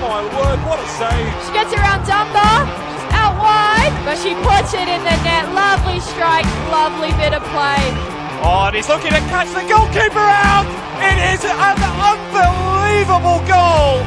my word, what a save. She gets around Dunbar, out wide, but she puts it in the net. Lovely strike, lovely bit of play. Oh, and he's looking to catch the goalkeeper out. It is an unbelievable goal.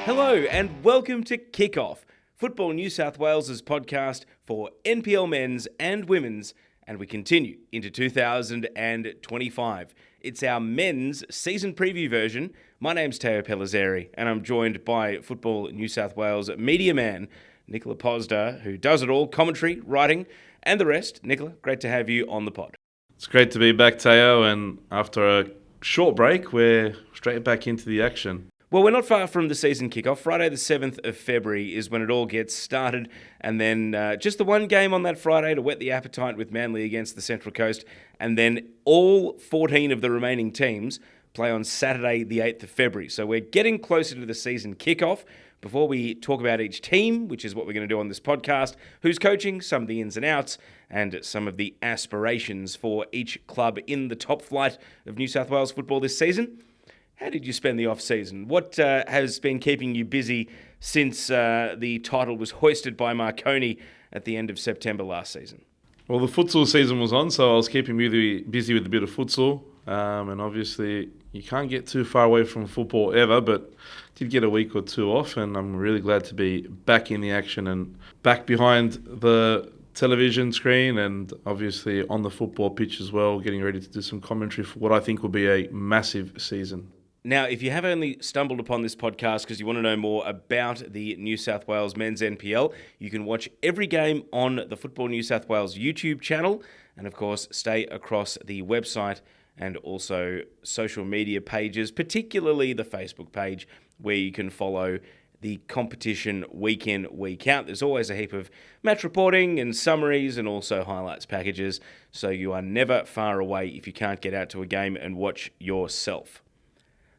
Hello and welcome to Kickoff, Football New South Wales' podcast for NPL men's and women's, and we continue into 2025. It's our men's season preview version. My name's Pellizzeri, and I'm joined by Football New South Wales media man, Nikola Pozder, who does it all, commentary, writing, and the rest. Nikola, great to have you on the pod. It's great to be back, Teo, and after a short break, we're straight back into the action. Well, we're not far from the season kickoff. Friday the 7th of February is when it all gets started, and then just the one game on that Friday to whet the appetite with Manly against the Central Coast, and then all 14 of the remaining teams play on Saturday the 8th of February. So we're getting closer to the season kickoff. Before we talk about each team, which is what we're going to do on this podcast, who's coaching, some of the ins and outs, and some of the aspirations for each club in the top flight of New South Wales football this season. How did you spend the off-season? What has been keeping you busy since the title was hoisted by Marconi at the end of September last season? Well, the futsal season was on, so I was keeping busy with a bit of futsal. And obviously, you can't get too far away from football ever, but did get a week or two off, and I'm really glad to be back in the action and back behind the television screen and obviously on the football pitch as well, getting ready to do some commentary for what I think will be a massive season. Now, if you have only stumbled upon this podcast because you want to know more about the New South Wales men's NPL, you can watch every game on the Football New South Wales YouTube channel and, of course, stay across the website and also social media pages, particularly the Facebook page where you can follow the competition week in, week out. There's always a heap of match reporting and summaries and also highlights packages, so you are never far away if you can't get out to a game and watch yourself.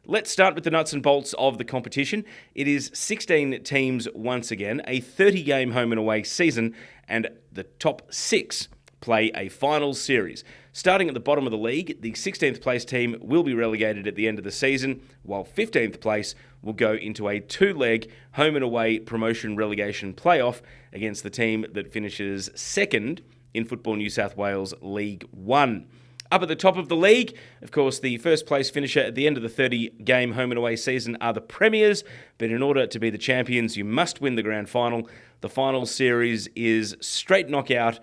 Let's start with the nuts and bolts of the competition. It is 16 teams once again, a 30-game home and away season, and the top 6 play a final series. Starting at the bottom of the league, the 16th place team will be relegated at the end of the season, while 15th place will go into a 2-leg home and away promotion relegation playoff against the team that finishes second in Football New South Wales League 1. Up at the top of the league, of course, the first place finisher at the end of the 30-game home and away season are the Premiers, but in order to be the champions, you must win the grand final. The final series is straight knockout.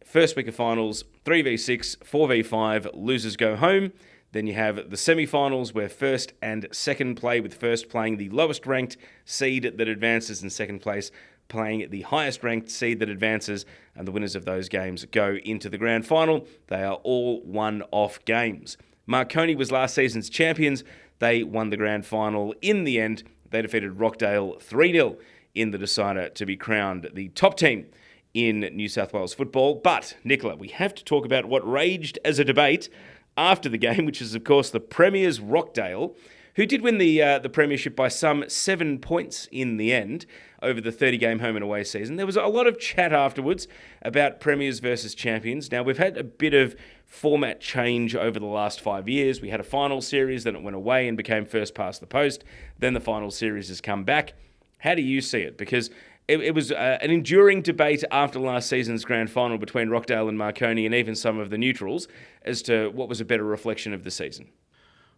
First week of finals, 3v6, 4v5, losers go home. Then you have the semi-finals where first and second play, with first playing the lowest ranked seed that advances and second place playing the highest ranked seed that advances, and the winners of those games go into the grand final. They are all one-off games. Marconi was last season's champions. They won the grand final in the end. They defeated Rockdale 3-0 in the decider to be crowned the top team in New South Wales football. But, Nikola, we have to talk about what raged as a debate after the game, which is, of course, the Premiers Rockdale, who did win the premiership by some 7 points in the end over the 30-game home and away season. There was a lot of chat afterwards about Premiers versus Champions. Now, we've had a bit of format change over the last 5 years. We had a final series, then it went away and became first past the post. Then the final series has come back. How do you see it? Because it was an enduring debate after last season's grand final between Rockdale and Marconi and even some of the neutrals as to what was a better reflection of the season.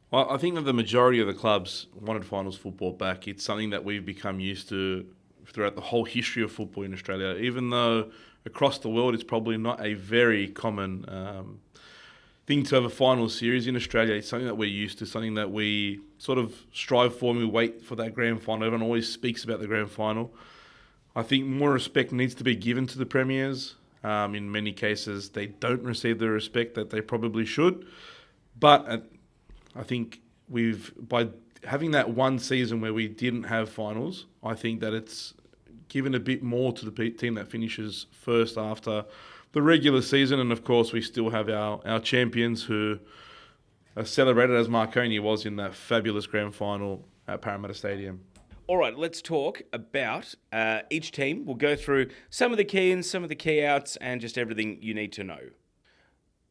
Well, I think that the majority of the clubs wanted finals football back. It's something that we've become used to throughout the whole history of football in Australia, even though across the world it's probably not a very common thing to have a final series. In Australia, it's something that we're used to, something that we sort of strive for, and we wait for that grand final. Everyone always speaks about the grand final. I think more respect needs to be given to the Premiers. In many cases, they don't receive the respect that they probably should. But I think by having that one season where we didn't have finals, I think that it's given a bit more to the team that finishes first after the regular season. And of course, we still have our champions who are celebrated as Marconi was in that fabulous grand final at Parramatta Stadium. All right, let's talk about each team. We'll go through some of the key ins, some of the key outs, and just everything you need to know.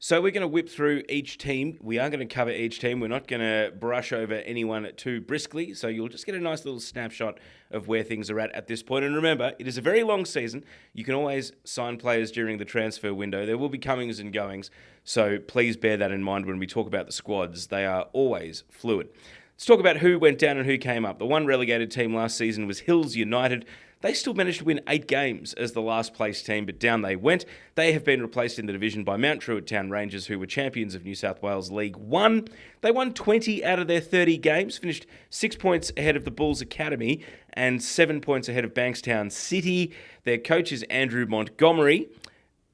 So we're going to whip through each team. We are going to cover each team. We're not going to brush over anyone too briskly. So you'll just get a nice little snapshot of where things are at this point. And remember, it is a very long season. You can always sign players during the transfer window. There will be comings and goings. So please bear that in mind when we talk about the squads. They are always fluid. Let's talk about who went down and who came up. The one relegated team last season was Hills United. They still managed to win 8 games as the last place team, but down they went. They have been replaced in the division by Mount Druitt Town Rangers, who were champions of New South Wales League 1. They won 20 out of their 30 games, finished 6 points ahead of the Bulls Academy and 7 points ahead of Bankstown City. Their coach is Andrew Montgomery.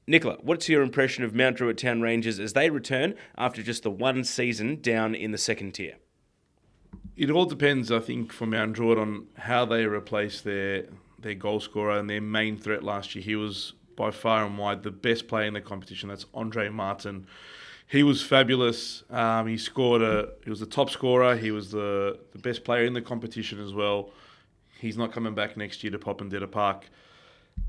Nikola, what's your impression of Mount Druitt Town Rangers as they return after just the one season down in the second tier? It all depends, I think, for Mount Druitt on how they replace their goal scorer and their main threat last year. He was by far and wide the best player in the competition. That's Andre Martin. He was fabulous. He was the top scorer. He was the best player in the competition as well. He's not coming back next year to Popondetta Park.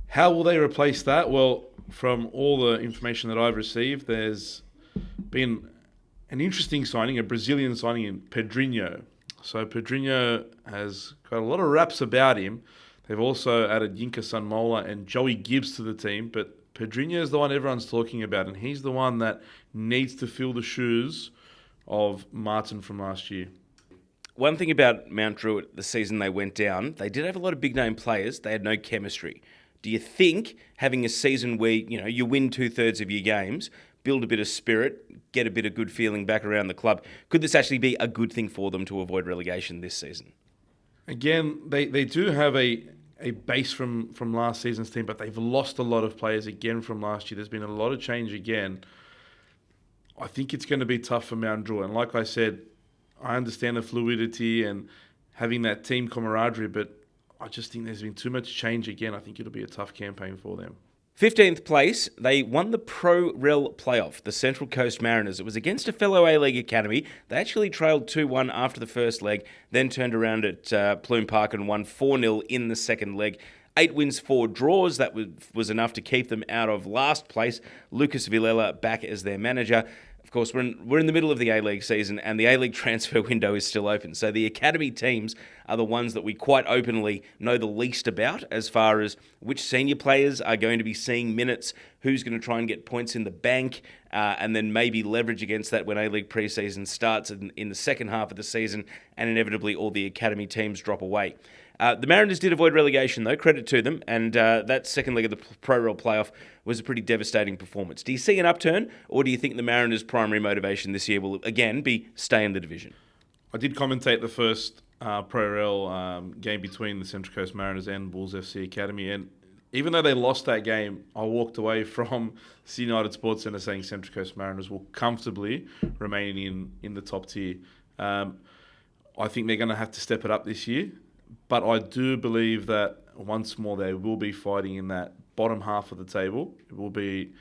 How will they replace that? Well, from all the information that I've received, there's been an interesting signing, a Brazilian signing in Pedrinho. So Pedrinho has got a lot of raps about him. They've also added Yinka Sunmola and Joey Gibbs to the team, but Pedrinho is the one everyone's talking about, and he's the one that needs to fill the shoes of Martin from last year. One thing about Mount Druitt, the season they went down, they did have a lot of big-name players. They had no chemistry. Do you think having a season where you win 2/3 of your games, build a bit of spirit, get a bit of good feeling back around the club, could this actually be a good thing for them to avoid relegation this season? Again, they do have a base from last season's team, but they've lost a lot of players again from last year. There's been a lot of change again. I think it's going to be tough for Mount Druitt. And like I said, I understand the fluidity and having that team camaraderie, but I just think there's been too much change again. I think it'll be a tough campaign for them. 15th place, they won the Pro-Rel playoff, the Central Coast Mariners. It was against a fellow A-League academy. They actually trailed 2-1 after the first leg, then turned around at Plume Park and won 4-0 in the second leg. 8 wins, 4 draws. That was enough to keep them out of last place. Lucas Villela back as their manager. Of course, we're in the middle of the A-League season and the A-League transfer window is still open. So the academy teams are the ones that we quite openly know the least about as far as which senior players are going to be seeing minutes, who's going to try and get points in the bank, and then maybe leverage against that when A-League preseason starts in the second half of the season and inevitably all the academy teams drop away. The Mariners did avoid relegation, though, credit to them, and that second leg of the Pro-Rel playoff was a pretty devastating performance. Do you see an upturn, or do you think the Mariners' primary motivation this year will, again, be stay in the division? I did commentate the first Pro-Rel game between the Central Coast Mariners and Bulls FC Academy, and even though they lost that game, I walked away from Sydney United Sports Centre saying Central Coast Mariners will comfortably remain in the top tier. I think they're going to have to step it up this year. But I do believe that once more they will be fighting in that bottom half of the table. There will be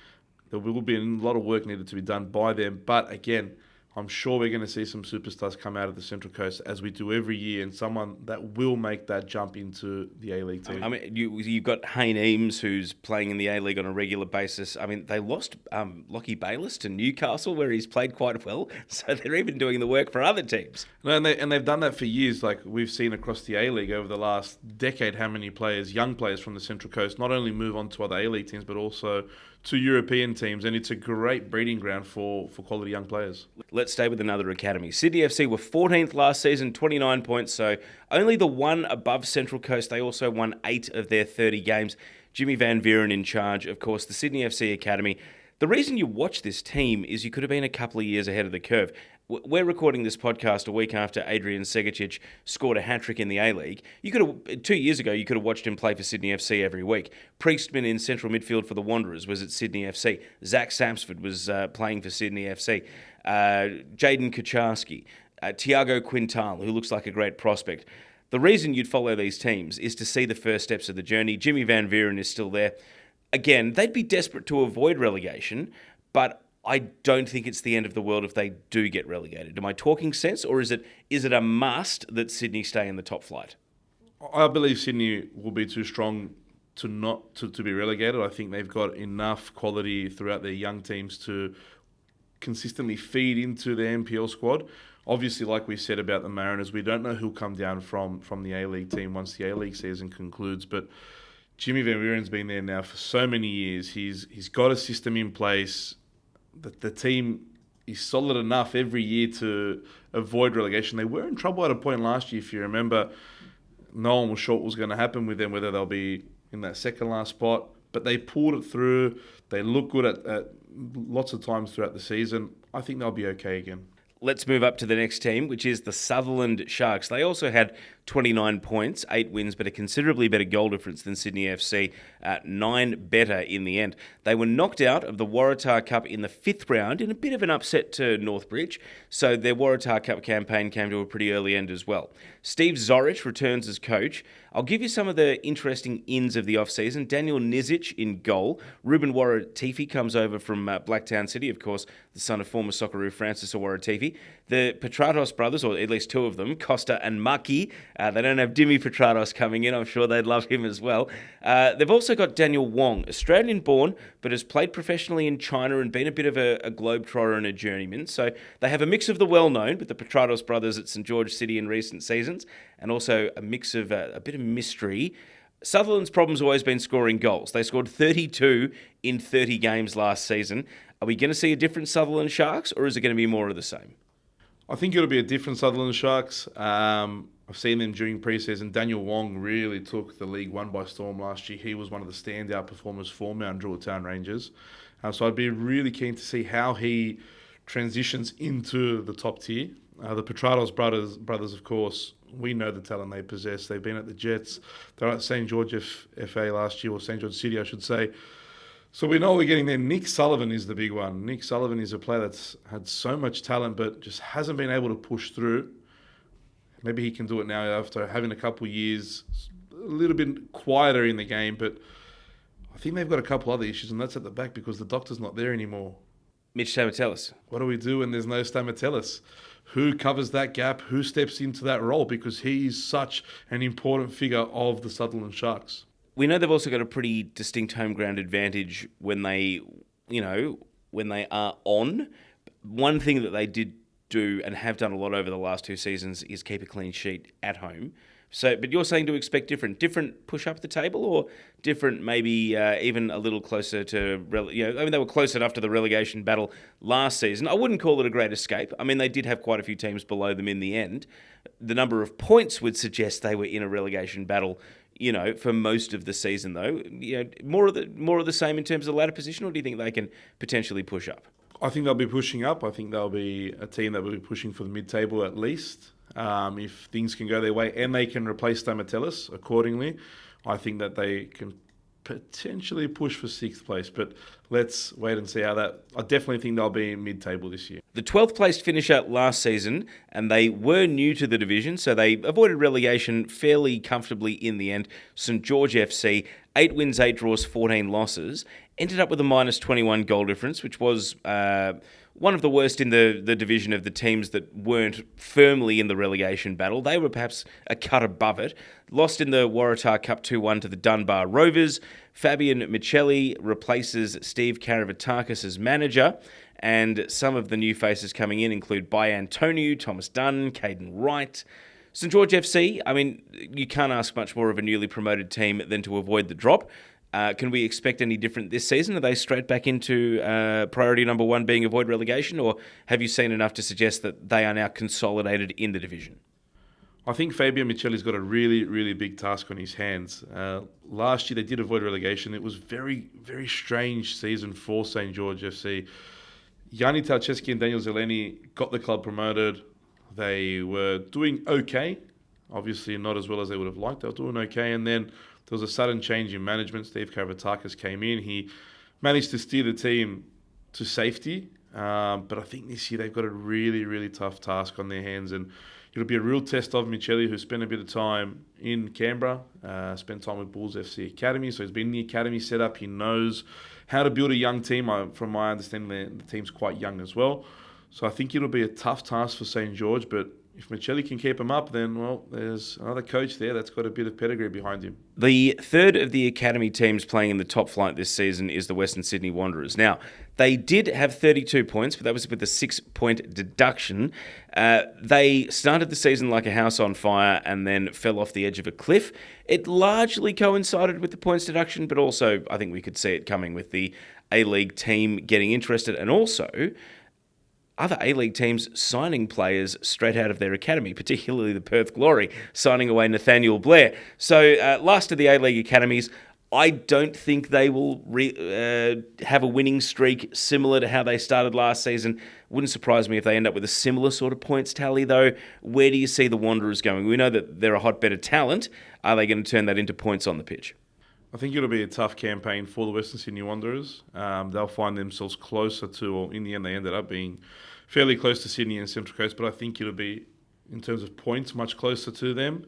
a lot of work needed to be done by them. But again, I'm sure we're going to see some superstars come out of the Central Coast as we do every year, and someone that will make that jump into the A-League team. I mean, you've got Hayne Eames, who's playing in the A-League on a regular basis. I mean, they lost Lockie Bayliss to Newcastle, where he's played quite well. So they're even doing the work for other teams. No, and they've done that for years. Like we've seen across the A-League over the last decade, how many players, young players from the Central Coast, not only move on to other A-League teams, but also to European teams, and it's a great breeding ground for quality young players. Let's stay with another academy. Sydney FC were 14th last season, 29 points, so only the one above Central Coast. They also won 8 of their 30 games. Jimmy Van Vieren in charge, of course, the Sydney FC Academy. The reason you watch this team is you could have been a couple of years ahead of the curve. We're recording this podcast a week after Adrian Segicic scored a hat-trick in the A-League. 2 years ago, you could have watched him play for Sydney FC every week. Priestman in central midfield for the Wanderers was at Sydney FC. Zach Samsford was playing for Sydney FC. Jaden Kucharski, Tiago Quintal, who looks like a great prospect. The reason you'd follow these teams is to see the first steps of the journey. Jimmy Van Vieren is still there. Again, they'd be desperate to avoid relegation, but I don't think it's the end of the world if they do get relegated. Am I talking sense, or is it a must that Sydney stay in the top flight? I believe Sydney will be too strong to be relegated. I think they've got enough quality throughout their young teams to consistently feed into the NPL squad. Obviously, like we said about the Mariners, we don't know who'll come down from the A-League team once the A-League season concludes, but Jimmy Van Wieren's been there now for so many years. He's got a system in place that the team is solid enough every year to avoid relegation. They were in trouble at a point last year, if you remember. No one was sure what was going to happen with them, whether they'll be in that second last spot. But they pulled it through. They look good at lots of times throughout the season. I think they'll be okay again. Let's move up to the next team, which is the Sutherland Sharks. They also had 29 points, 8 wins, but a considerably better goal difference than Sydney FC, 9 better in the end. They were knocked out of the Waratah Cup in the 5th round in a bit of an upset to Northbridge, so their Waratah Cup campaign came to a pretty early end as well. Steve Zorich returns as coach. I'll give you some of the interesting ins of the off-season. Daniel Nizic in goal. Ruben Waratifi comes over from Blacktown City, of course, the son of former Socceroo Francis Waratifi. The Petratos brothers, or at least 2 of them, Costa and Maki. They don't have Dimi Petratos coming in. I'm sure they'd love him as well. They've also got Daniel Wong, Australian-born, but has played professionally in China and been a bit of a globetrotter and a journeyman. So they have a mix of the well-known with the Petratos brothers at St George City in recent seasons, and also a mix of a bit of mystery. Sutherland's problem's always been scoring goals. They scored 32 in 30 games last season. Are we going to see a different Sutherland Sharks, or is it going to be more of the same? I think it'll be a different Sutherland Sharks. I've seen them during pre-season. Daniel Wong really took the League One by storm last year. He was one of the standout performers for Mount Druitt Town Rangers. So I'd be really keen to see how he transitions into the top tier. The Petratos brothers, of course, we know the talent they possess. They've been at the Jets. They're at St George FA last year, or St George City, I should say. So we know we're getting there. Nick Sullivan is the big one. Nick Sullivan is a player that's had so much talent but just hasn't been able to push through. Maybe he can do it now after having a couple of years, a little bit quieter in the game. But I think they've got a couple other issues, and that's at the back because the doctor's not there anymore. Mitch Stamatelis. What do we do when there's no Stamatelis? Who covers that gap? Who steps into that role? Because he's such an important figure of the Sutherland Sharks. We know they've also got a pretty distinct home ground advantage when they are on. One thing that they did do and have done a lot over the last 2 seasons is keep a clean sheet at home. So, but you're saying to expect different push up the table, or different maybe even a little closer to, they were close enough to the relegation battle last season. I wouldn't call it a great escape. I mean, they did have quite a few teams below them in the end. The number of points would suggest they were in a relegation battle, for most of the season, though. More of the same in terms of the ladder position, or do you think they can potentially push up? I think they'll be pushing up. I think they'll be a team that will be pushing for the mid-table at least. If things can go their way and they can replace Stamatelis accordingly, I think that they can potentially push for 6th place. But let's wait and see how that... I definitely think they'll be mid-table this year. The 12th placed finisher last season, and they were new to the division, so they avoided relegation fairly comfortably in the end. St George FC, 8 wins, 8 draws, 14 losses. Ended up with a minus 21 goal difference, which was one of the worst in the division of the teams that weren't firmly in the relegation battle. They were perhaps a cut above it. Lost in the Waratah Cup 2-1 to the Dunbar Rovers. Fabian Michelli replaces Steve Karavatakis as manager. And some of the new faces coming in include Bayan Tonu, Thomas Dunn, Caden Wright. St George FC, I mean, you can't ask much more of a newly promoted team than to avoid the drop. Can we expect any different this season? Are they straight back into priority number 1 being avoid relegation, or have you seen enough to suggest that they are now consolidated in the division? I think Fabian Michelli's got a really, really big task on his hands. Last year they did avoid relegation. It was very, very strange season for St George FC. Yanni Talcheski and Daniel Zeleni got the club promoted. They were doing okay. Obviously not as well as they would have liked. They were doing okay. And then there was a sudden change in management. Steve Karavatakis came in. He managed to steer the team to safety. But I think this year they've got a really, really tough task on their hands. And it'll be a real test of Michelli, who spent a bit of time in Canberra, spent time with Bulls FC Academy. So he's been in the academy setup. He knows how to build a young team. From my understanding, the team's quite young as well. So I think it'll be a tough task for St George. But if Michelli can keep him up, then, well, there's another coach there that's got a bit of pedigree behind him. The third of the academy teams playing in the top flight this season is the Western Sydney Wanderers. Now, they did have 32 points, but that was with a 6-point deduction. They started the season like a house on fire and then fell off the edge of a cliff. It largely coincided with the points deduction, but also I think we could see it coming with the A-League team getting interested, and also other A-League teams signing players straight out of their academy, particularly the Perth Glory, signing away Nathaniel Blair. So last of the A-League academies, I don't think they will have a winning streak similar to how they started last season. Wouldn't surprise me if they end up with a similar sort of points tally, though. Where do you see the Wanderers going? We know that they're a hotbed of talent. Are they going to turn that into points on the pitch? I think it'll be a tough campaign for the Western Sydney Wanderers. They'll find themselves closer to, or in the end they ended up being fairly close to Sydney and Central Coast, but I think it'll be, in terms of points, much closer to them.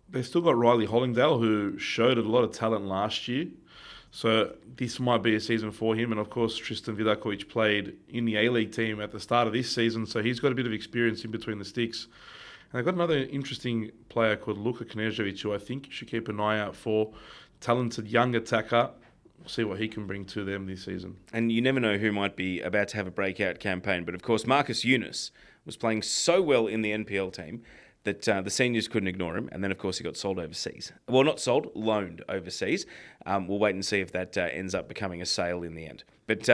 They've still got Riley Hollingdale, who showed a lot of talent last year. So this might be a season for him. And of course, Tristan Vidakovic played in the A-League team at the start of this season, so he's got a bit of experience in between the sticks. And they've got another interesting player called Luka Knežević, who I think you should keep an eye out for. Talented young attacker. We'll see what he can bring to them this season. And you never know who might be about to have a breakout campaign. But of course, Marcus Eunice was playing so well in the NPL team that the seniors couldn't ignore him. And then, of course, he got sold overseas. Well, not sold, loaned overseas. We'll wait and see if that ends up becoming a sale in the end. But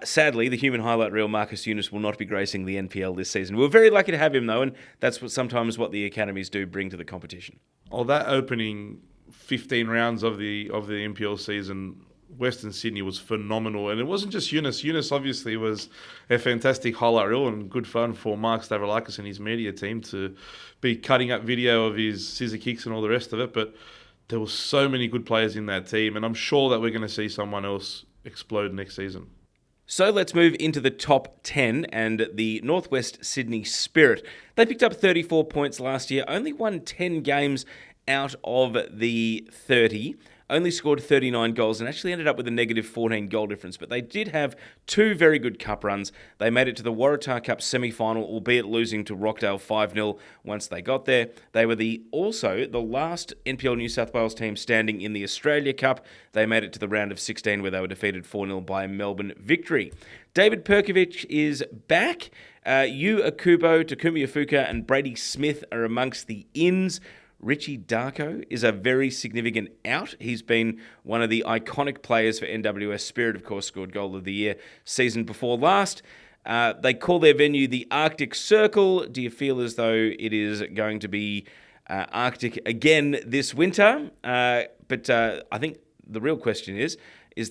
sadly, the human highlight reel, Marcus Eunice, will not be gracing the NPL this season. We're very lucky to have him, though, and that's sometimes what the academies do bring to the competition. Oh, that opening 15 rounds of the NPL season, Western Sydney was phenomenal. And it wasn't just Eunice. Eunice obviously was a fantastic highlight reel and good fun for Mark Stavroulakis and his media team to be cutting up video of his scissor kicks and all the rest of it. But there were so many good players in that team, and I'm sure that we're going to see someone else explode next season. So let's move into the top 10 and the Northwest Sydney Spirit. They picked up 34 points last year, only won 10 games out of the 30, only scored 39 goals and actually ended up with a negative 14 goal difference. But they did have two very good cup runs. They made it to the Waratah Cup semi-final, albeit losing to Rockdale 5-0 once they got there. They were also the last NPL New South Wales team standing in the Australia Cup. They made it to the round of 16 where they were defeated 4-0 by Melbourne Victory. David Perkovic is back. Yu Akubo, Takumi Ifuka and Brady Smith are amongst the ins. Richie Darko is a very significant out. He's been one of the iconic players for NWS Spirit, of course, scored goal of the year season before last. They call their venue the Arctic Circle. Do you feel as though it is going to be Arctic again this winter? But I think the real question is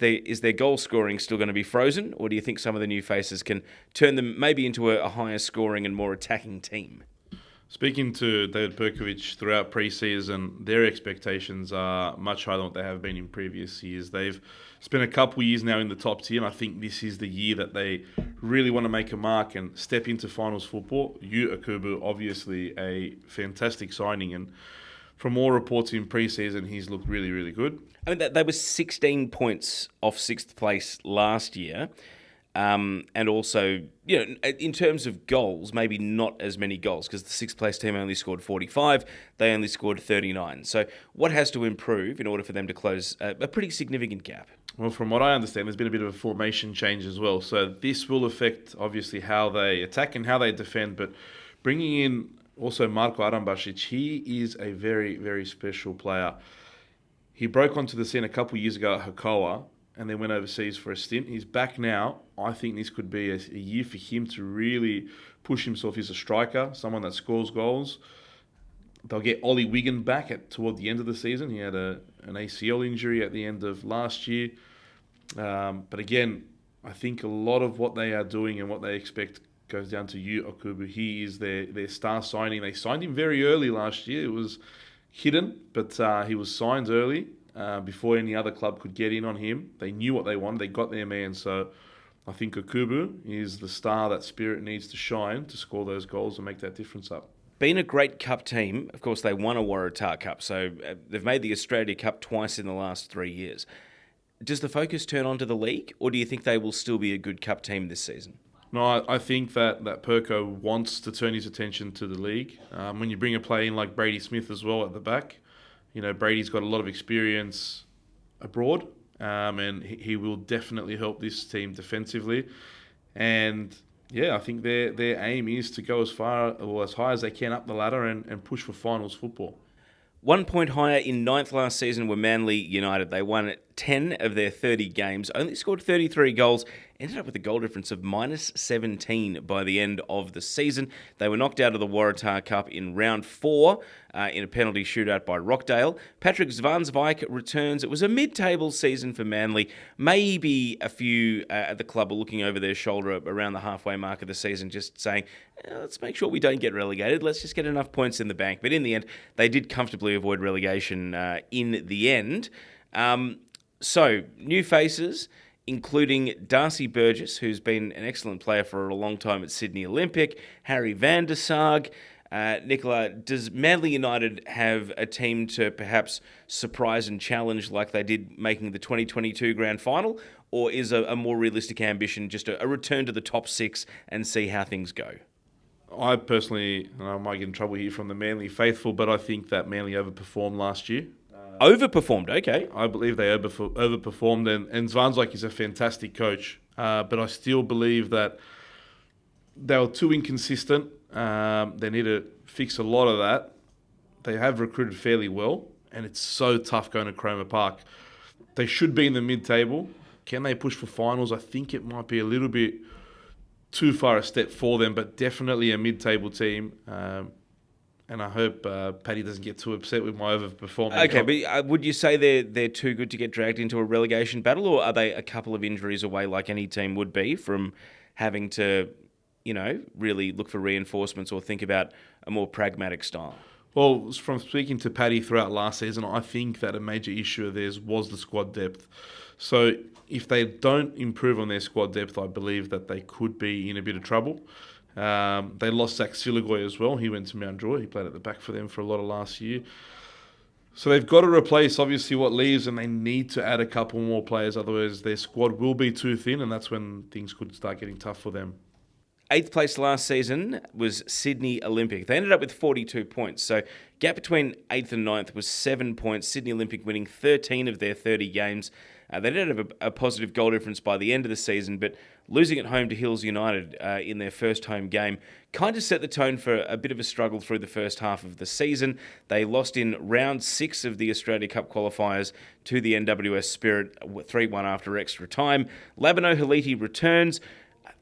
their goal scoring still going to be frozen, or do you think some of the new faces can turn them maybe into a higher scoring and more attacking team? Speaking to David Perkovic throughout pre-season, their expectations are much higher than what they have been in previous years. They've spent a couple of years now in the top tier, and I think this is the year that they really want to make a mark and step into finals football. Yu Akubu, obviously a fantastic signing, and from all reports in pre-season, he's looked really, really good. I mean, they were 16 points off 6th place last year. And also, in terms of goals, maybe not as many goals because the 6th place team only scored 45. They only scored 39. So what has to improve in order for them to close a pretty significant gap? Well, from what I understand, there's been a bit of a formation change as well. So this will affect, obviously, how they attack and how they defend. But bringing in also Marko Arambasic, he is a very, very special player. He broke onto the scene a couple of years ago at Hakoah and then went overseas for a stint. He's back now. I think this could be a year for him to really push himself as a striker, someone that scores goals. They'll get Ollie Wigan back toward the end of the season. He had an ACL injury at the end of last year. But again, I think a lot of what they are doing and what they expect goes down to Yu Akubu. He is their star signing. They signed him very early last year. It was hidden, but he was signed early. Before any other club could get in on him. They knew what they wanted. They got their man. So I think Akubu is the star that Spirit needs to shine to score those goals and make that difference up. Being a great cup team, of course, they won a Waratah Cup. So they've made the Australia Cup twice in the last 3 years. Does the focus turn onto the league, or do you think they will still be a good cup team this season? No, I think that Perko wants to turn his attention to the league. When you bring a player in like Brady Smith as well at the back, Brady's got a lot of experience abroad, and he will definitely help this team defensively. And yeah, I think their aim is to go as far or as high as they can up the ladder and push for finals football. 1 point higher in ninth last season were Manly United. They won 10 of their 30 games, only scored 33 goals, ended up with a goal difference of minus 17 by the end of the season. They were knocked out of the Waratah Cup in round 4 in a penalty shootout by Rockdale. Patrick Zvansvijk returns. It was a mid-table season for Manly. Maybe a few at the club are looking over their shoulder around the halfway mark of the season, just saying, let's make sure we don't get relegated. Let's just get enough points in the bank. But in the end, they did comfortably avoid relegation in the end. So, new faces, including Darcy Burgess, who's been an excellent player for a long time at Sydney Olympic, Harry van der Sarg. Nikola, does Manly United have a team to perhaps surprise and challenge like they did making the 2022 grand final? Or is a more realistic ambition just a return to the top 6 and see how things go? I personally, and I might get in trouble here from the Manly faithful, but I think that Manly overperformed last year. Overperformed, okay. I believe they overperformed, and Zvansvijk is a fantastic coach. But I still believe that they were too inconsistent. They need to fix a lot of that. They have recruited fairly well, and it's so tough going to Cromer Park. They should be in the mid-table. Can they push for finals? I think it might be a little bit too far a step for them, but definitely a mid-table team. And I hope Paddy doesn't get too upset with my overperformance. Okay, but would you say they're too good to get dragged into a relegation battle, or are they a couple of injuries away like any team would be from having to, really look for reinforcements or think about a more pragmatic style? Well, from speaking to Paddy throughout last season, I think that a major issue of theirs was the squad depth. So if they don't improve on their squad depth, I believe that they could be in a bit of trouble. They lost Zach Siligoy as well. He went to Mount Druitt. He played at the back for them for a lot of last year. So they've got to replace, obviously, what leaves, and they need to add a couple more players. Otherwise, their squad will be too thin, and that's when things could start getting tough for them. 8th place last season was Sydney Olympic. They ended up with 42 points. So gap between 8th and 9th was 7 points. Sydney Olympic winning 13 of their 30 games. They did have a positive goal difference by the end of the season, but losing at home to Hills United in their first home game kind of set the tone for a bit of a struggle through the first half of the season. They lost in round 6 of the Australia Cup qualifiers to the NWS Spirit 3-1 after extra time. Labano Haliti returns.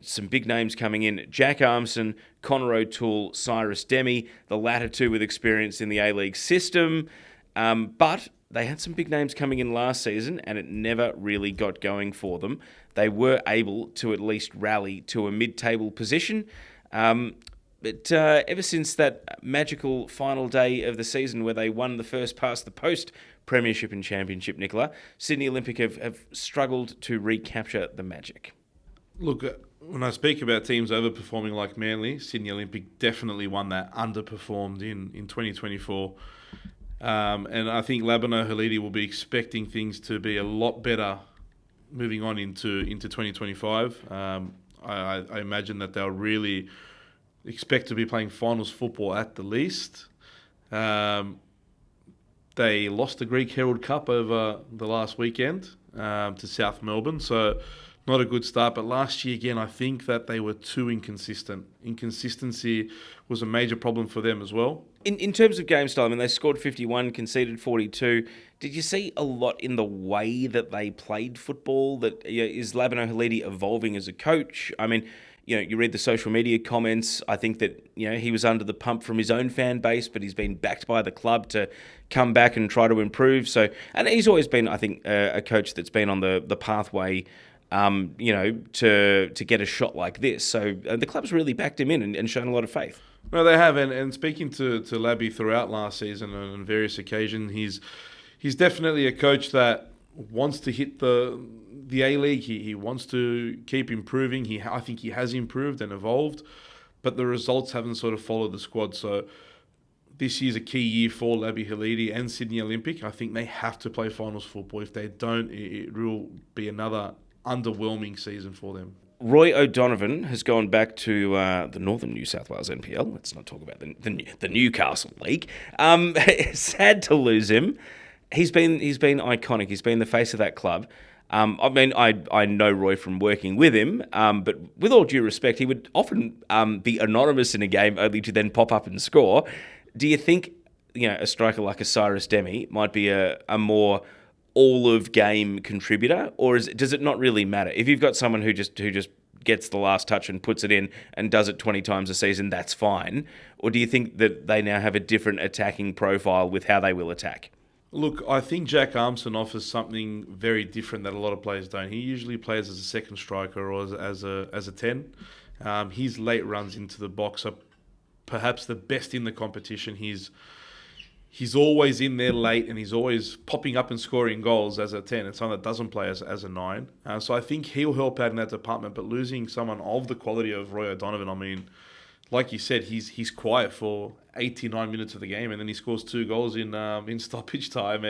Some big names coming in: Jack Armson, Connor O'Toole, Cyrus Demi, the latter two with experience in the A-League system. But they had some big names coming in last season, and it never really got going for them. They were able to at least rally to a mid-table position. But ever since that magical final day of the season where they won the first past the post Premiership and Championship, Nikola, Sydney Olympic have struggled to recapture the magic. Look, when I speak about teams overperforming like Manly, Sydney Olympic definitely one that underperformed in 2024. And I think Labano Haliti will be expecting things to be a lot better moving on into 2025. I imagine that they'll really expect to be playing finals football at the least. They lost the Greek Herald Cup over the last weekend to South Melbourne, so not a good start. But last year, again, I think that they were too inconsistent. Inconsistency was a major problem for them as well. In terms of game style, I mean, they scored 51, conceded 42. Did you see a lot in the way that they played football? That is Labano Haliti evolving as a coach? I mean, you read the social media comments. I think that he was under the pump from his own fan base, but he's been backed by the club to come back and try to improve. So, and he's always been, I think, a coach that's been on the pathway, to get a shot like this. So the club's really backed him in and shown a lot of faith. No, they have. And speaking to Labby throughout last season on various occasions, he's definitely a coach that wants to hit the A-League. He wants to keep improving. I think he has improved and evolved, but the results haven't sort of followed the squad. So this year's a key year for Labby Haliti and Sydney Olympic. I think they have to play finals football. If they don't, it will be another underwhelming season for them. Roy O'Donovan has gone back to the Northern New South Wales NPL. Let's not talk about the Newcastle League. Sad to lose him. He's been iconic. He's been the face of that club. I know Roy from working with him, but with all due respect, he would often be anonymous in a game only to then pop up and score. Do you think a striker like a Cyrus Demi might be a more all-of-game contributor, or does it not really matter? If you've got someone who just gets the last touch and puts it in and does it 20 times a season, that's fine? Or do you think that they now have a different attacking profile with how they will attack? Look, I think Jack Armstrong offers something very different that a lot of players don't. He usually plays as a second striker or as a 10. His late runs into the box are perhaps the best in the competition. He's always in there late, and he's always popping up and scoring goals as a 10. It's someone that doesn't play as a 9. So I think he'll help out in that department. But losing someone of the quality of Roy O'Donovan, I mean, like you said, he's quiet for 89 minutes of the game, and then he scores 2 goals in stoppage time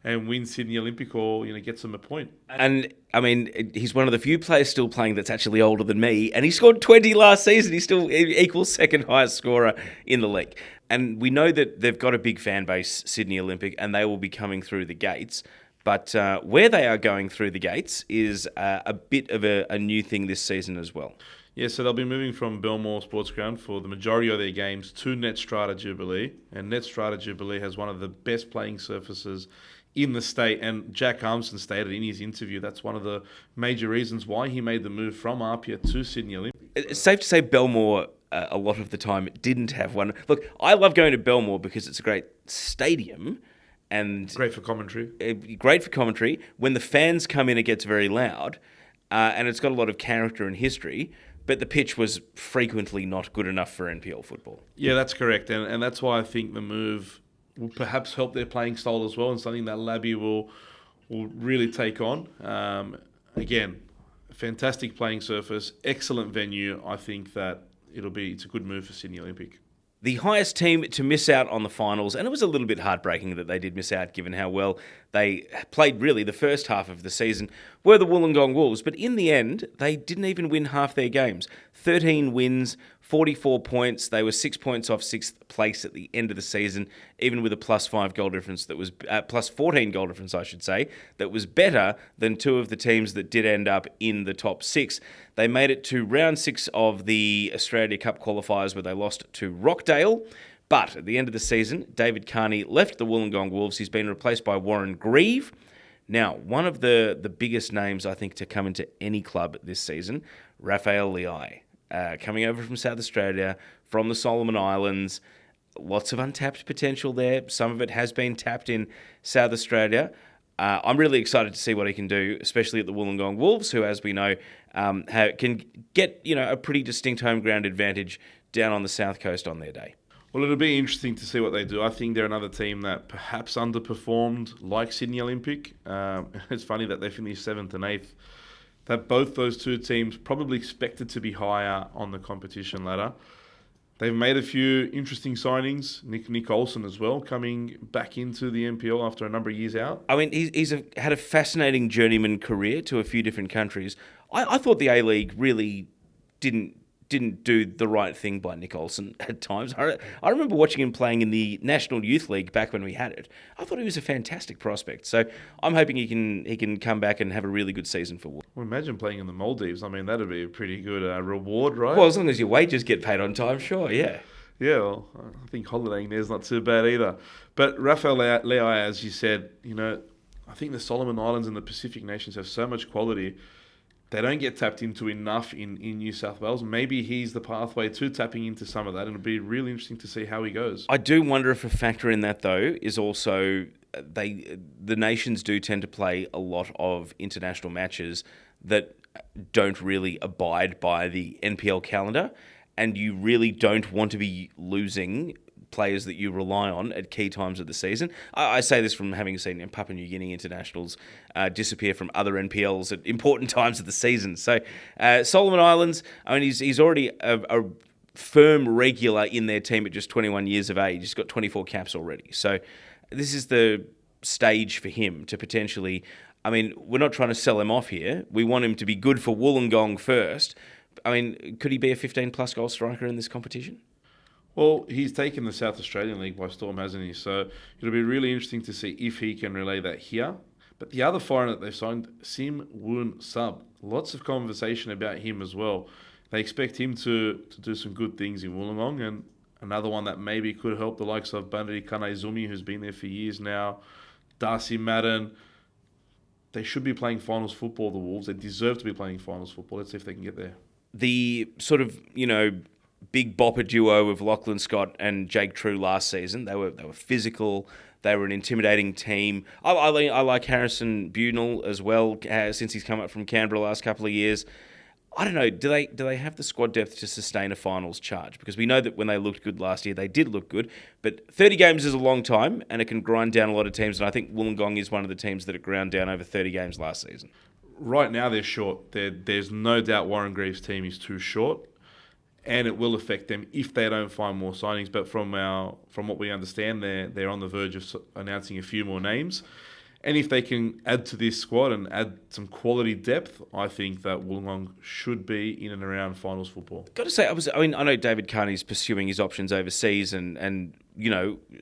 and wins Sydney Olympic, or gets them a point. And I mean, he's one of the few players still playing that's actually older than me, and he scored 20 last season. He still equals second highest scorer in the league. And we know that they've got a big fan base, Sydney Olympic, and they will be coming through the gates. But where they are going through the gates is a bit of a new thing this season as well. Yeah, so they'll be moving from Belmore Sports Ground for the majority of their games to Netstrata Jubilee. And Netstrata Jubilee has one of the best playing surfaces in the state. And Jack Armstrong stated in his interview that's one of the major reasons why he made the move from Apia to Sydney Olympic. It's safe to say Belmore, a lot of the time, didn't have one. Look, I love going to Belmore because it's a great stadium. And great for commentary. Great for commentary. When the fans come in, it gets very loud. And it's got a lot of character and history. But the pitch was frequently not good enough for NPL football. Yeah, that's correct. And that's why I think the move will perhaps help their playing style as well, and something that Labby will really take on. Again, fantastic playing surface, excellent venue. I think that it's a good move for Sydney Olympic. The highest team to miss out on the finals, and it was a little bit heartbreaking that they did miss out given how well they played really the first half of the season, were the Wollongong Wolves. But in the end, they didn't even win half their games. 13 wins, 44 points. They were 6 points off 6th place at the end of the season, even with a +5 goal difference that was +14 goal difference, I should say, that was better than 2 of the teams that did end up in the top 6. They made it to round 6 of the Australia Cup qualifiers, where they lost to Rockdale. But at the end of the season, David Carney left the Wollongong Wolves. He's been replaced by Warren Grieve. Now, one of the biggest names, I think, to come into any club this season, Raphael Leai. Coming over from South Australia, from the Solomon Islands. Lots of untapped potential there. Some of it has been tapped in South Australia. I'm really excited to see what he can do, especially at the Wollongong Wolves, who, as we know, can get a pretty distinct home ground advantage down on the south coast on their day. Well, it'll be interesting to see what they do. I think they're another team that perhaps underperformed, like Sydney Olympic. It's funny that they finished 7th and 8th. That both those two teams probably expected to be higher on the competition ladder. They've made a few interesting signings. Nick Olsen as well, coming back into the NPL after a number of years out. I mean, he's had a fascinating journeyman career to a few different countries. I thought the A-League really didn't do the right thing by Nick Olsen at times. I remember watching him playing in the National Youth League back when we had it. I thought he was a fantastic prospect. So I'm hoping he can come back and have a really good season for Wool. Well, imagine playing in the Maldives. I mean, that'd be a pretty good reward, right? Well, as long as your wages get paid on time, sure, yeah. Yeah, well, I think holidaying there's not too bad either. But Raphael Leai, as you said, I think the Solomon Islands and the Pacific nations have so much quality. They don't get tapped into enough in New South Wales. Maybe he's the pathway to tapping into some of that, and it'll be really interesting to see how he goes. I do wonder if a factor in that, though, is also the nations do tend to play a lot of international matches that don't really abide by the NPL calendar, and you really don't want to be losing players that you rely on at key times of the season. I say this from having seen Papua New Guinea internationals disappear from other NPLs at important times of the season. So Solomon Islands, I mean, he's already a firm regular in their team at just 21 years of age. He's got 24 caps already. So this is the stage for him to potentially... I mean, we're not trying to sell him off here. We want him to be good for Wollongong first. I mean, could he be a 15-plus goal striker in this competition? Well, he's taken the South Australian League by storm, hasn't he? So it'll be really interesting to see if he can relay that here. But the other foreigner that they've signed, Sim Woon Sub, lots of conversation about him as well. They expect him to do some good things in Wollongong, and another one that maybe could help the likes of Bandari Kanaizumi, who's been there for years now, Darcy Madden. They should be playing finals football, the Wolves. They deserve to be playing finals football. Let's see if they can get there. The sort of, big bopper duo of Lachlan Scott and Jake True last season, they were physical. They were an intimidating team. I like Harrison Bunel as well, since he's come up from Canberra the last couple of years. I don't know, do they have the squad depth to sustain a finals charge? Because we know that when they looked good last year, they did look good. But 30 games is a long time, and it can grind down a lot of teams. And I think Wollongong is one of the teams that it ground down over 30 games last season. Right now, they're short. There's no doubt Warren Greaves' team is too short, and it will affect them if they don't find more signings. But from what we understand, they're on the verge of announcing a few more names. And if they can add to this squad and add some quality depth, I think that Wollongong should be in and around finals football. Got to say, I know David Carney's pursuing his options overseas, and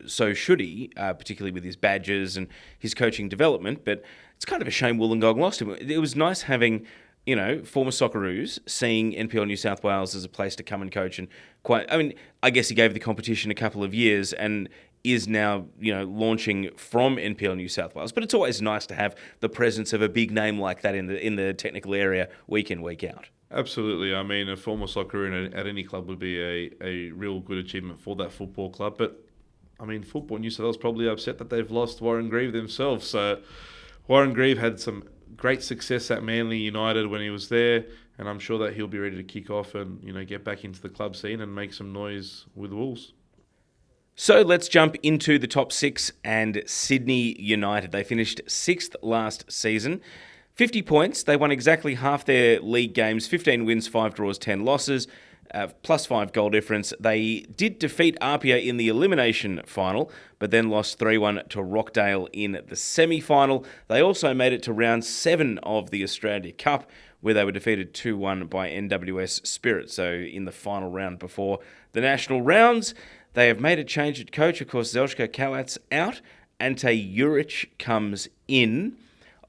so should he, particularly with his badges and his coaching development. But it's kind of a shame Wollongong lost him. It was nice having, former Socceroos seeing NPL New South Wales as a place to come and coach. And I guess he gave the competition a couple of years and is now, launching from NPL New South Wales. But it's always nice to have the presence of a big name like that in the technical area week in, week out. Absolutely. I mean, a former Socceroo at any club would be a real good achievement for that football club. But, I mean, Football New South Wales probably upset that they've lost Warren Grieve themselves. So Warren Grieve had some great success at Manly United when he was there, and I'm sure that he'll be ready to kick off and, get back into the club scene and make some noise with the Wolves. So let's jump into the top six and Sydney United. They finished 6th last season. 50 points. They won exactly half their league games, 15 wins, 5 draws, 10 losses, plus 5 goal difference. They did defeat Apia in the elimination final, but then lost 3-1 to Rockdale in the semi-final. They also made it to round 7 of the Australia Cup, where they were defeated 2-1 by NWS Spirit. So in the final round before the national rounds, they have made a change at coach. Of course, Zelshko Kalat's out. Ante Juric comes in.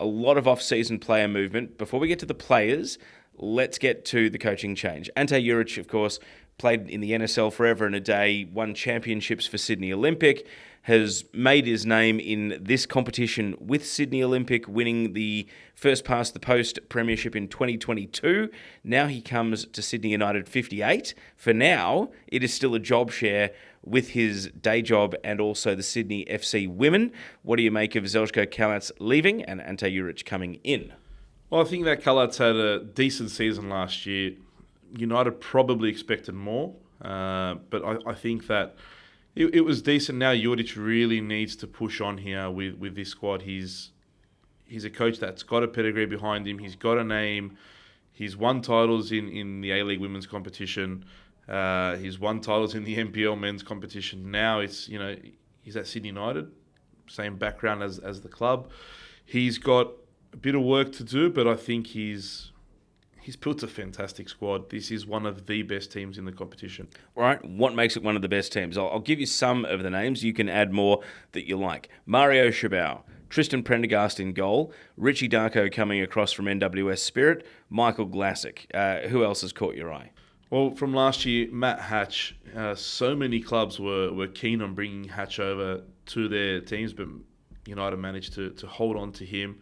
A lot of off-season player movement. Before we get to the players, let's get to the coaching change. Ante Juric, of course, played in the NSL forever and a day, won championships for Sydney Olympic, has made his name in this competition with Sydney Olympic, winning the first past the post premiership in 2022. Now he comes to Sydney United 58. For now, it is still a job share with his day job and also the Sydney FC women. What do you make of Zelshko Kalat's leaving and Ante Juric coming in? Well, I think that Kalat's had a decent season last year. United probably expected more, but I think that it was decent. Now Juric really needs to push on here with this squad. He's a coach that's got a pedigree behind him. He's got a name. He's won titles in the A-League women's competition. He's won titles in the NPL men's competition. Now he's at Sydney United, same background as the club. He's got a bit of work to do, but I think he's built a fantastic squad. This is one of the best teams in the competition. All right, what makes it one of the best teams? I'll give you some of the names. You can add more that you like. Mario Chabau, Tristan Prendergast in goal, Richie Darko coming across from NWS Spirit, Michael Glassick. Who else has caught your eye? Well, from last year, Matt Hatch. So many clubs were keen on bringing Hatch over to their teams, but United managed to hold on to him.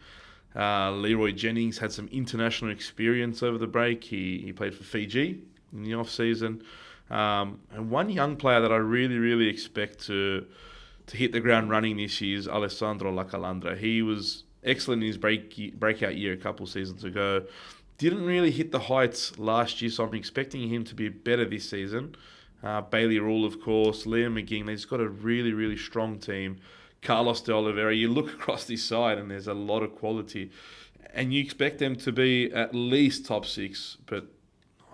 Leroy Jennings had some international experience over the break. He played for Fiji in the off-season. And one young player that I really, really expect to hit the ground running this year is Alessandro Lacalandra. He was excellent in his breakout year a couple seasons ago. Didn't really hit the heights last year, so I'm expecting him to be better this season. Bailey Rule, of course, Liam McGing. They've just got a really, really strong team. Carlos de Oliveira, you look across this side and there's a lot of quality. And you expect them to be at least top 6, but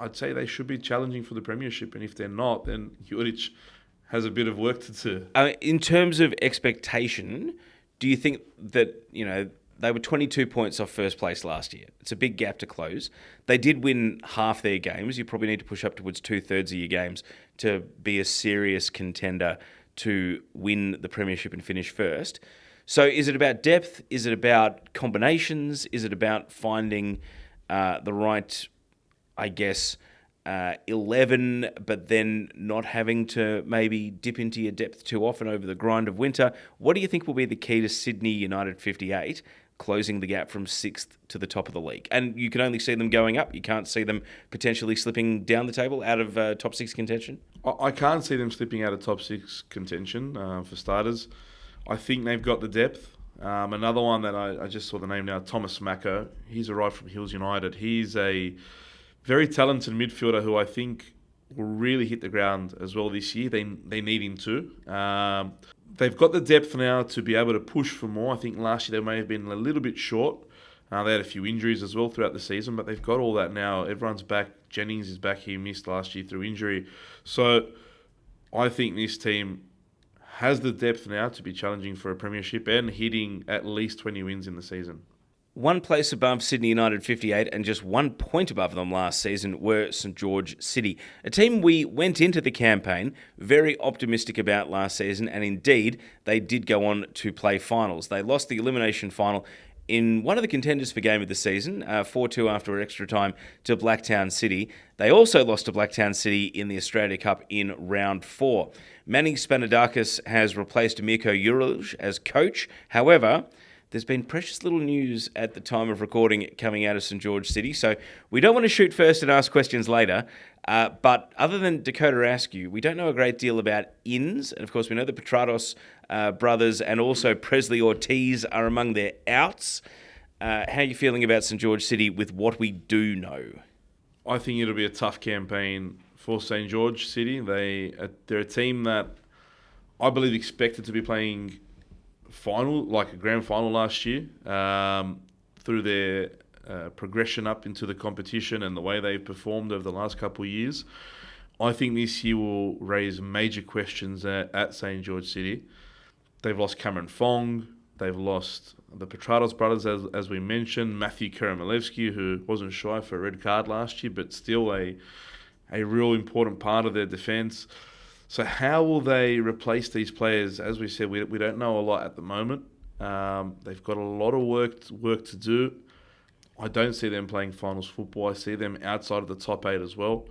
I'd say they should be challenging for the premiership. And if they're not, then Juric has a bit of work to do. In terms of expectation, do you think that, they were 22 points off first place last year? It's a big gap to close. They did win half their games. You probably need to push up towards 2/3 of your games to be a serious contender to win the premiership and finish first. So is it about depth? Is it about combinations? Is it about finding the right, 11, but then not having to maybe dip into your depth too often over the grind of winter? What do you think will be the key to Sydney United 58 closing the gap from 6th to the top of the league? And you can only see them going up. You can't see them potentially slipping down the table out of top 6 contention. I can't see them slipping out of top 6 contention, for starters. I think they've got the depth. Another one that I just saw the name now, Thomas Mako. He's arrived from Hills United. He's a very talented midfielder who I think will really hit the ground as well this year. They need him to. They've got the depth now to be able to push for more. I think last year they may have been a little bit short. They had a few injuries as well throughout the season, but they've got all that now. Everyone's back. Jennings is back. He missed last year through injury. So I think this team has the depth now to be challenging for a premiership and hitting at least 20 wins in the season. One place above Sydney United 58 and just 1 point above them last season were St George City, a team we went into the campaign very optimistic about last season, and indeed they did go on to play finals. They lost the elimination final in one of the contenders for game of the season, 4-2 after extra time to Blacktown City. They also lost to Blacktown City in the Australia Cup in round 4. Manny Spanadakis has replaced Mirko Juric as coach. However, there's been precious little news at the time of recording coming out of St George City, so we don't want to shoot first and ask questions later. But other than Dakota Askew, we don't know a great deal about ins. And of course, we know the Petrados brothers and also Presley Ortiz are among their outs. How are you feeling about St George City with what we do know? I think it'll be a tough campaign for St George City. They're a team that I believe expected to be playing final, like a grand final last year, through their progression up into the competition and the way they've performed over the last couple of years. I think this year will raise major questions at St George City. They've lost Cameron Fong. They've lost the Petrados brothers, as we mentioned, Matthew Karamalevsky, who wasn't shy for a red card last year, but still a real important part of their defence. So how will they replace these players? As we said, we don't know a lot at the moment. They've got a lot of work to do. I don't see them playing finals football. I see them outside of the top 8 as well.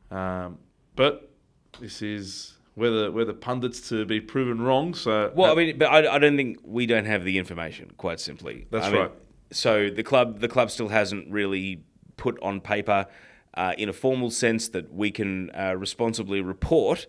But this is where the pundits to be proven wrong. So but I don't think we don't have the information. Quite simply, that's right. So the club still hasn't really put on paper, in a formal sense, that we can responsibly report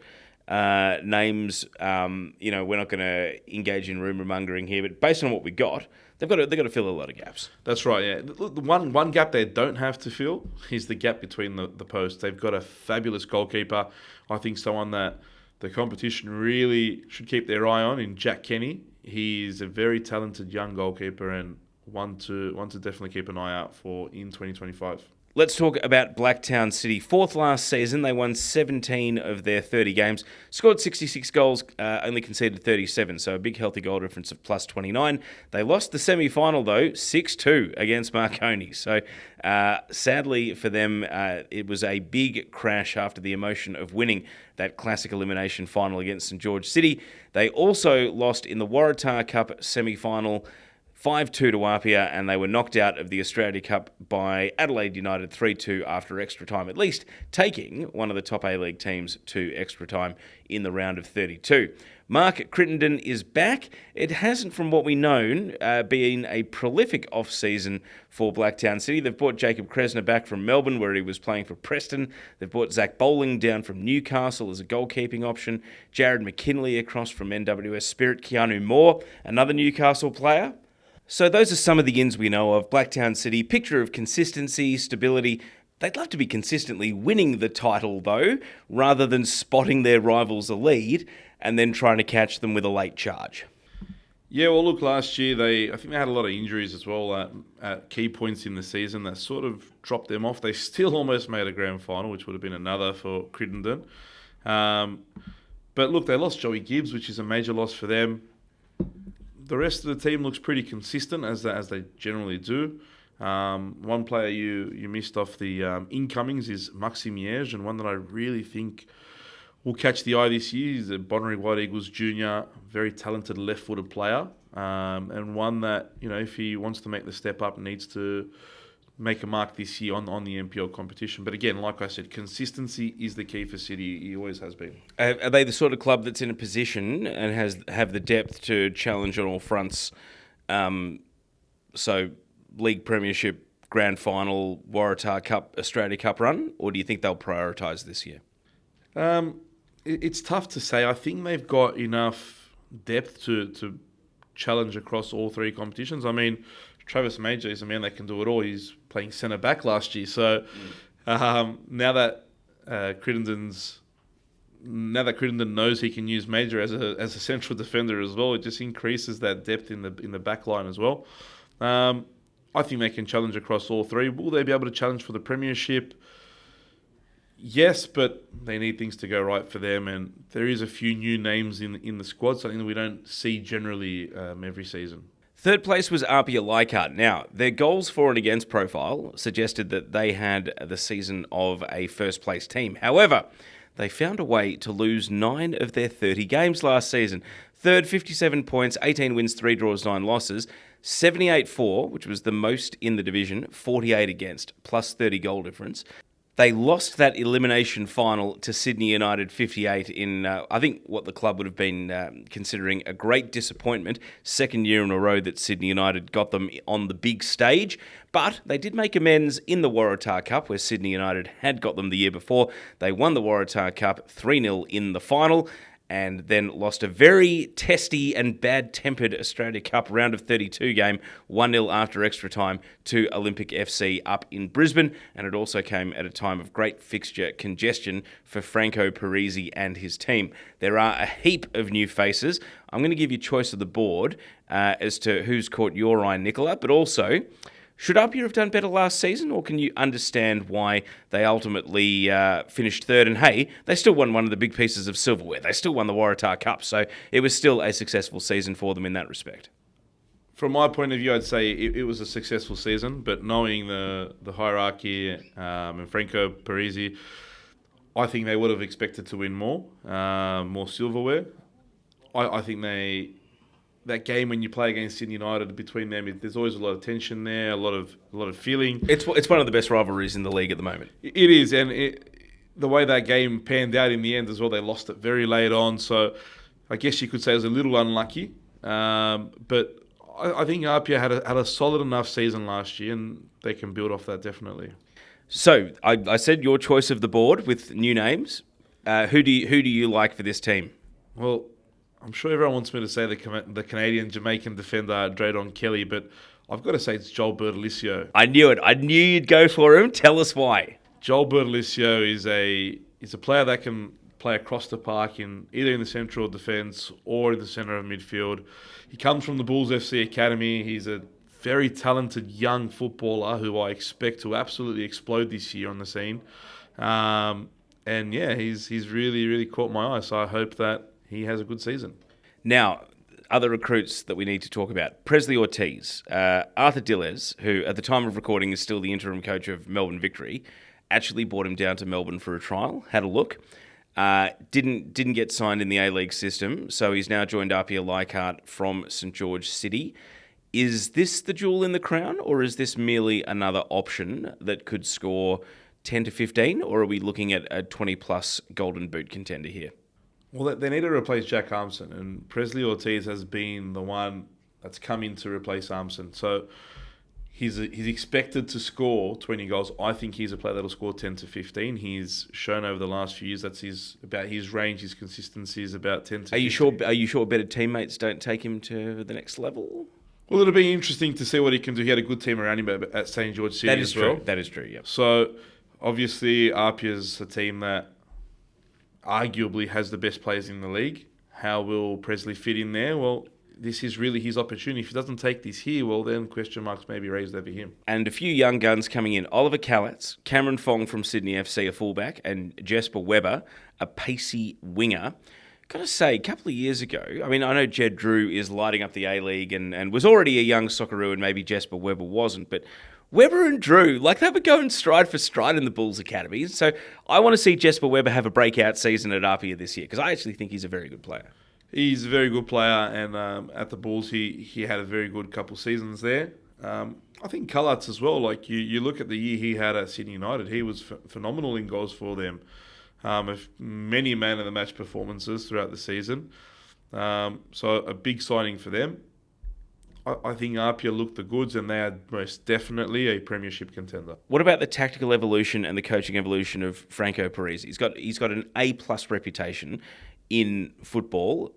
names. We're not going to engage in rumour mongering here, but based on what we got, they've got to fill a lot of gaps. That's right. Yeah, the one gap they don't have to fill is the gap between the posts. They've got a fabulous goalkeeper. I think someone that the competition really should keep their eye on in Jack Kenny. He's a very talented young goalkeeper and one to definitely keep an eye out for in 2025. Let's talk about Blacktown City. 4th last season, they won 17 of their 30 games, scored 66 goals, only conceded 37, so a big healthy goal difference of plus 29. They lost the semi-final, though, 6-2 against Marconi. So sadly for them, it was a big crash after the emotion of winning that classic elimination final against St George City. They also lost in the Waratah Cup semi-final 5-2 to Apia, and they were knocked out of the Australia Cup by Adelaide United 3-2 after extra time, at least taking one of the top A-League teams to extra time in the round of 32. Mark Crittenden is back. It hasn't, from what we know, been a prolific off-season for Blacktown City. They've brought Jacob Kresner back from Melbourne, where he was playing for Preston. They've brought Zach Bowling down from Newcastle as a goalkeeping option. Jared McKinley across from NWS Spirit. Keanu Moore, another Newcastle player. So those are some of the ins we know of. Blacktown City, picture of consistency, stability. They'd love to be consistently winning the title, though, rather than spotting their rivals a lead and then trying to catch them with a late charge. Yeah, well, look, last year I think they had a lot of injuries as well at key points in the season that sort of dropped them off. They still almost made a grand final, which would have been another for Crittenden. But look, they lost Joey Gibbs, which is a major loss for them. The rest of the team looks pretty consistent as they generally do. One player you missed off the incomings is Maxime Miege, and one that I really think will catch the eye this year. He's a Bonnary White Eagles junior, very talented left-footed player, and one that, if he wants to make the step up, needs to make a mark this year on the NPL competition. But again, like I said, consistency is the key for City. He always has been. Are they the sort of club that's in a position and have the depth to challenge on all fronts? So League Premiership, Grand Final, Waratah Cup, Australia Cup run? Or do you think they'll prioritise this year? It's tough to say. I think they've got enough depth to challenge across all three competitions. I mean, Travis Major is a man that can do it all. He's playing centre back last year. So now that Crittenden knows he can use Major as a central defender as well, it just increases that depth in the back line as well. I think they can challenge across all three. Will they be able to challenge for the Premiership? Yes, but they need things to go right for them, and there is a few new names in the squad, something that we don't see generally every season. Third place was Apia Leichhardt. Now, their goals for and against profile suggested that they had the season of a first place team. However, they found a way to lose 9 of their 30 games last season. Third, 57 points, 18 wins, 3 draws, 9 losses. 78-4, which was the most in the division, 48 against, plus 30 goal difference. They lost that elimination final to Sydney United 58 in, I think, what the club would have been considering a great disappointment. Second year in a row that Sydney United got them on the big stage. But they did make amends in the Waratah Cup, where Sydney United had got them the year before. They won the Waratah Cup 3-0 in the final, and then lost a very testy and bad-tempered Australia Cup round of 32 game, 1-0 after extra time to Olympic FC up in Brisbane, and it also came at a time of great fixture congestion for Franco Parisi and his team. There are a heap of new faces. I'm going to give you choice of the board as to who's caught your eye, Nikola, but also, should Apia have done better last season, or can you understand why they ultimately finished third? And hey, they still won one of the big pieces of silverware. They still won the Waratah Cup, so it was still a successful season for them in that respect. From my point of view, I'd say it was a successful season, but knowing the hierarchy and Franco Parisi, I think they would have expected to win more silverware. I think that game when you play against Sydney United, between them, there's always a lot of tension there, a lot of feeling. It's one of the best rivalries in the league at the moment. It is, and the way that game panned out in the end as well, they lost it very late on. So I guess you could say it was a little unlucky. But I think Apia had a solid enough season last year, and they can build off that definitely. So I said your choice of the board with new names. Who do you like for this team? Well, I'm sure everyone wants me to say the Canadian-Jamaican defender, Drayton Kelly, but I've got to say it's Joel Bertolicio. I knew it. I knew you'd go for him. Tell us why. Joel Bertolicio is a player that can play across the park either in the central defence or in the centre of midfield. He comes from the Bulls FC Academy. He's a very talented young footballer who I expect to absolutely explode this year on the scene. And yeah, he's really, really caught my eye, so I hope that he has a good season. Now, other recruits that we need to talk about. Presley Ortiz, Arthur Dillez, who at the time of recording is still the interim coach of Melbourne Victory, actually brought him down to Melbourne for a trial, had a look. Didn't get signed in the A-League system, so he's now joined Apia Leichhardt from St George City. Is this the jewel in the crown, or is this merely another option that could score 10 to 15, or are we looking at a 20-plus Golden Boot contender here? Well, they need to replace Jack Armson, and Presley Ortiz has been the one that's come in to replace Armson. So he's expected to score 20 goals. I think he's a player that'll score 10 to 15. He's shown over the last few years that's about his range, his consistency is about 10 to 15. Are you sure better teammates don't take him to the next level? Well, it'll be interesting to see what he can do. He had a good team around him at St George City as well. That is true, yep. So obviously Apia's a team that arguably has the best players in the league. How will Presley fit in there? Well, this is really his opportunity. If he doesn't take this here, well, then question marks may be raised over him. And a few young guns coming in. Oliver Callets, Cameron Fong from Sydney FC, a fullback, and Jesper Weber, a pacey winger. Got to say, a couple of years ago, I mean, I know Jed Drew is lighting up the A-League and was already a young Socceroo, and maybe Jesper Weber wasn't, but Weber and Drew, like, they were going stride for stride in the Bulls Academy. So I want to see Jesper Weber have a breakout season at Apia this year, because I actually think he's a very good player. He's a very good player, and at the Bulls, he had a very good couple seasons there. I think Cullarts as well. Like, you look at the year he had at Sydney United, he was phenomenal in goals for them. Many man-of-the-match performances throughout the season. So a big signing for them. I think Apia looked the goods, and they are most definitely a premiership contender. What about the tactical evolution and the coaching evolution of Franco Parisi? He's got an A+ reputation in football.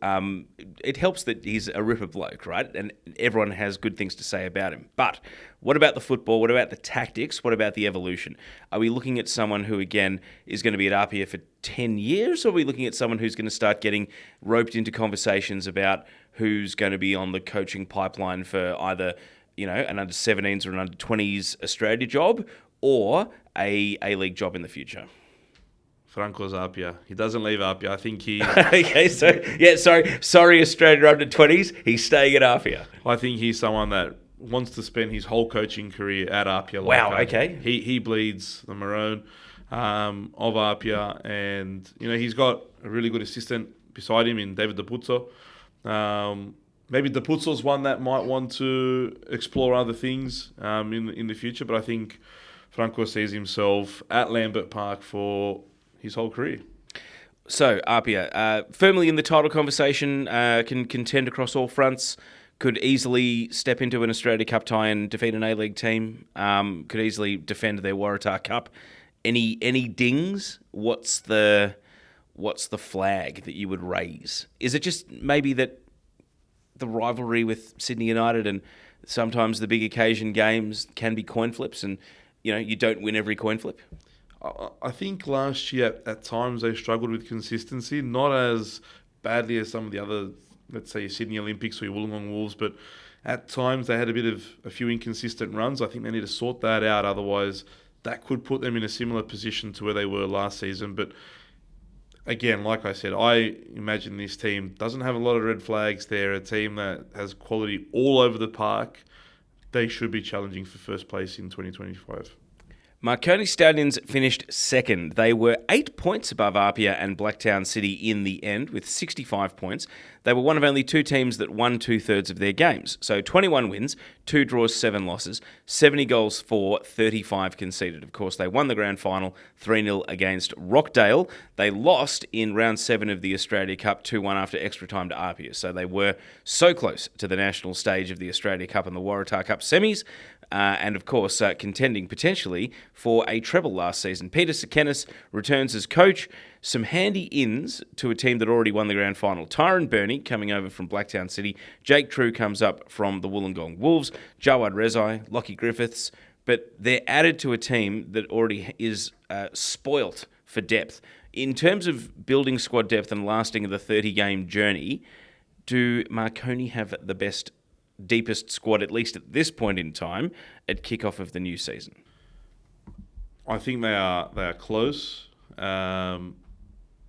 It helps that he's a ripper bloke, right? And everyone has good things to say about him. But what about the football? What about the tactics? What about the evolution? Are we looking at someone who, again, is going to be at Apia for 10 years? Or are we looking at someone who's going to start getting roped into conversations about who's going to be on the coaching pipeline for either, an under-17s or an under-20s Australia job, or a A-League job in the future? Franco's Apia. He doesn't leave Apia. I think he... Okay, sorry, Australia under-20s. He's staying at Apia. I think he's someone that wants to spend his whole coaching career at Apia. Wow, okay. He bleeds the maroon of Apia, and he's got a really good assistant beside him in David Depuzzo. Maybe Depuzzo's one that might want to explore other things in the future, but I think Franco sees himself at Lambert Park for his whole career. So, Apia, firmly in the title conversation, can contend across all fronts, could easily step into an Australia Cup tie and defeat an A-League team, could easily defend their Waratah Cup. Any dings? What's the flag that you would raise? Is it just maybe that the rivalry with Sydney United and sometimes the big occasion games can be coin flips, and you don't win every coin flip? I think last year at times they struggled with consistency, not as badly as some of the other, let's say, Sydney Olympics or your Wollongong Wolves, but at times they had a few inconsistent runs. I think they need to sort that out, otherwise that could put them in a similar position to where they were last season. But again, like I said, I imagine this team doesn't have a lot of red flags. They're a team that has quality all over the park. They should be challenging for first place in 2025. Marconi Stallions finished second. They were 8 points above Apia and Blacktown City in the end with 65 points. They were one of only two teams that won 2/3 of their games. So 21 wins, 2 draws, 7 losses, 70 goals for, 35 conceded. Of course, they won the grand final 3-0 against Rockdale. They lost in round 7 of the Australia Cup 2-1 after extra time to Apia. So they were so close to the national stage of the Australia Cup and the Waratah Cup semis. And of course, contending potentially for a treble last season. Peter Sekenis returns as coach. Some handy ins to a team that already won the grand final. Tyron Burney coming over from Blacktown City. Jake True comes up from the Wollongong Wolves. Jawad Rezai, Lockie Griffiths. But they're added to a team that already is spoilt for depth. In terms of building squad depth and lasting the 30-game journey, do Marconi have the deepest squad, at least at this point in time, at kickoff of the new season? I think they are close.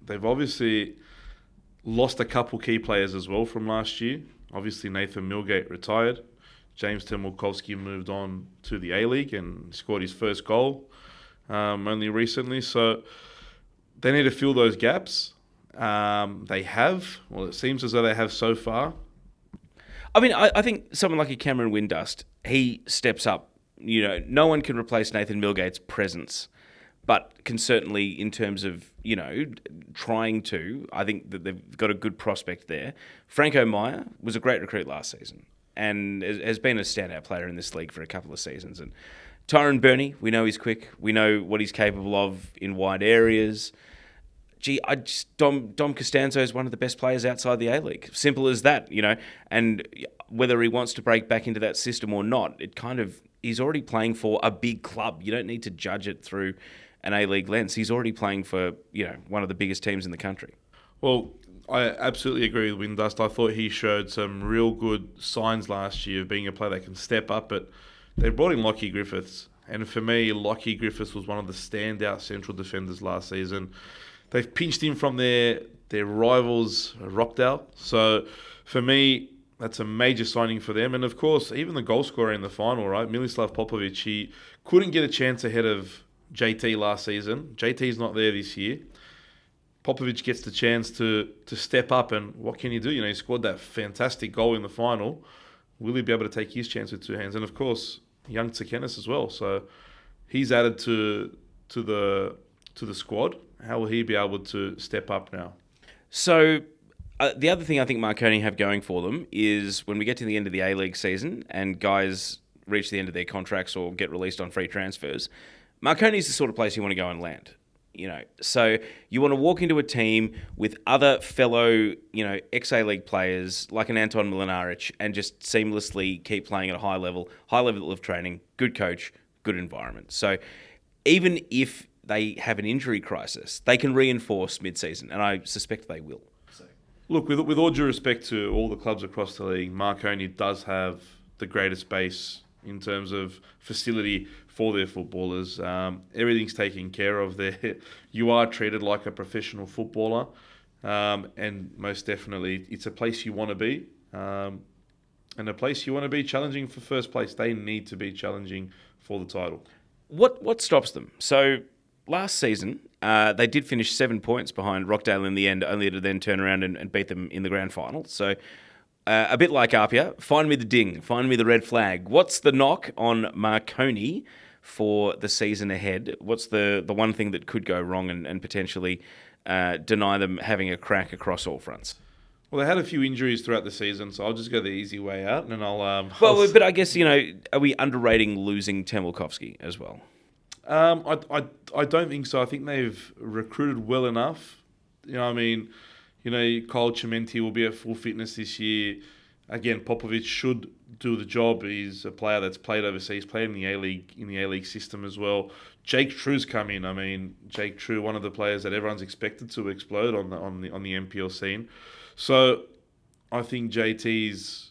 They've obviously lost a couple key players as well from last year. Obviously, Nathan Milgate retired. James Temulkovsky moved on to the A-League and scored his first goal only recently. So they need to fill those gaps. They have. Well, it seems as though they have so far. I mean, I think someone like a Cameron Windust, he steps up. No one can replace Nathan Milgate's presence, but can certainly, in terms of, trying to, I think that they've got a good prospect there. Franco Meyer was a great recruit last season and has been a standout player in this league for a couple of seasons. And Tyron Burney, we know he's quick. We know what he's capable of in wide areas. Dom Costanzo is one of the best players outside the A-League. Simple as that, And whether he wants to break back into that system or not, he's already playing for a big club. You don't need to judge it through an A-League lens. He's already playing for, one of the biggest teams in the country. Well, I absolutely agree with Windust. I thought he showed some real good signs last year of being a player that can step up, but they brought in Lockie Griffiths. And for me, Lockie Griffiths was one of the standout central defenders last season. they've pinched him from their rivals, Rockdale. So for me, that's a major signing for them. And of course, even the goal scorer in the final, right? Milislav Popovic, he couldn't get a chance ahead of JT last season. JT's not there this year. Popovic gets the chance to step up, and what can he do? He scored that fantastic goal in the final. Will he be able to take his chance with two hands? And of course, young Tsakenis as well. So he's added to the squad. How will he be able to step up now? So the other thing I think Marconi have going for them is when we get to the end of the A-League season and guys reach the end of their contracts or get released on free transfers, Marconi's the sort of place you want to go and land. So you want to walk into a team with other fellow, ex-A-League players like an Anton Mlinaric and just seamlessly keep playing at a high level of training, good coach, good environment. So even if they have an injury crisis, they can reinforce mid-season, and I suspect they will. Look, with all due respect to all the clubs across the league, Marconi does have the greatest base in terms of facility for their footballers. Everything's taken care of there. You are treated like a professional footballer, and most definitely it's a place you want to be, and a place you want to be challenging for first place. They need to be challenging for the title. What stops them? So last season, they did finish 7 points behind Rockdale in the end, only to then turn around and beat them in the grand final. So a bit like Apia, find me the ding, find me the red flag. What's the knock on Marconi for the season ahead? What's the one thing that could go wrong and potentially deny them having a crack across all fronts? Well, they had a few injuries throughout the season, so I'll just go the easy way out, and then I'll... But I guess, are we underrating losing Temilkovsky as well? I don't think so. I think they've recruited well enough. Kyle Chimenti will be at full fitness this year. Again, Popovic should do the job. He's a player that's played overseas, played in the A-League system as well. Jake True's come in. Jake True, one of the players that everyone's expected to explode on the NPL scene. So I think JT's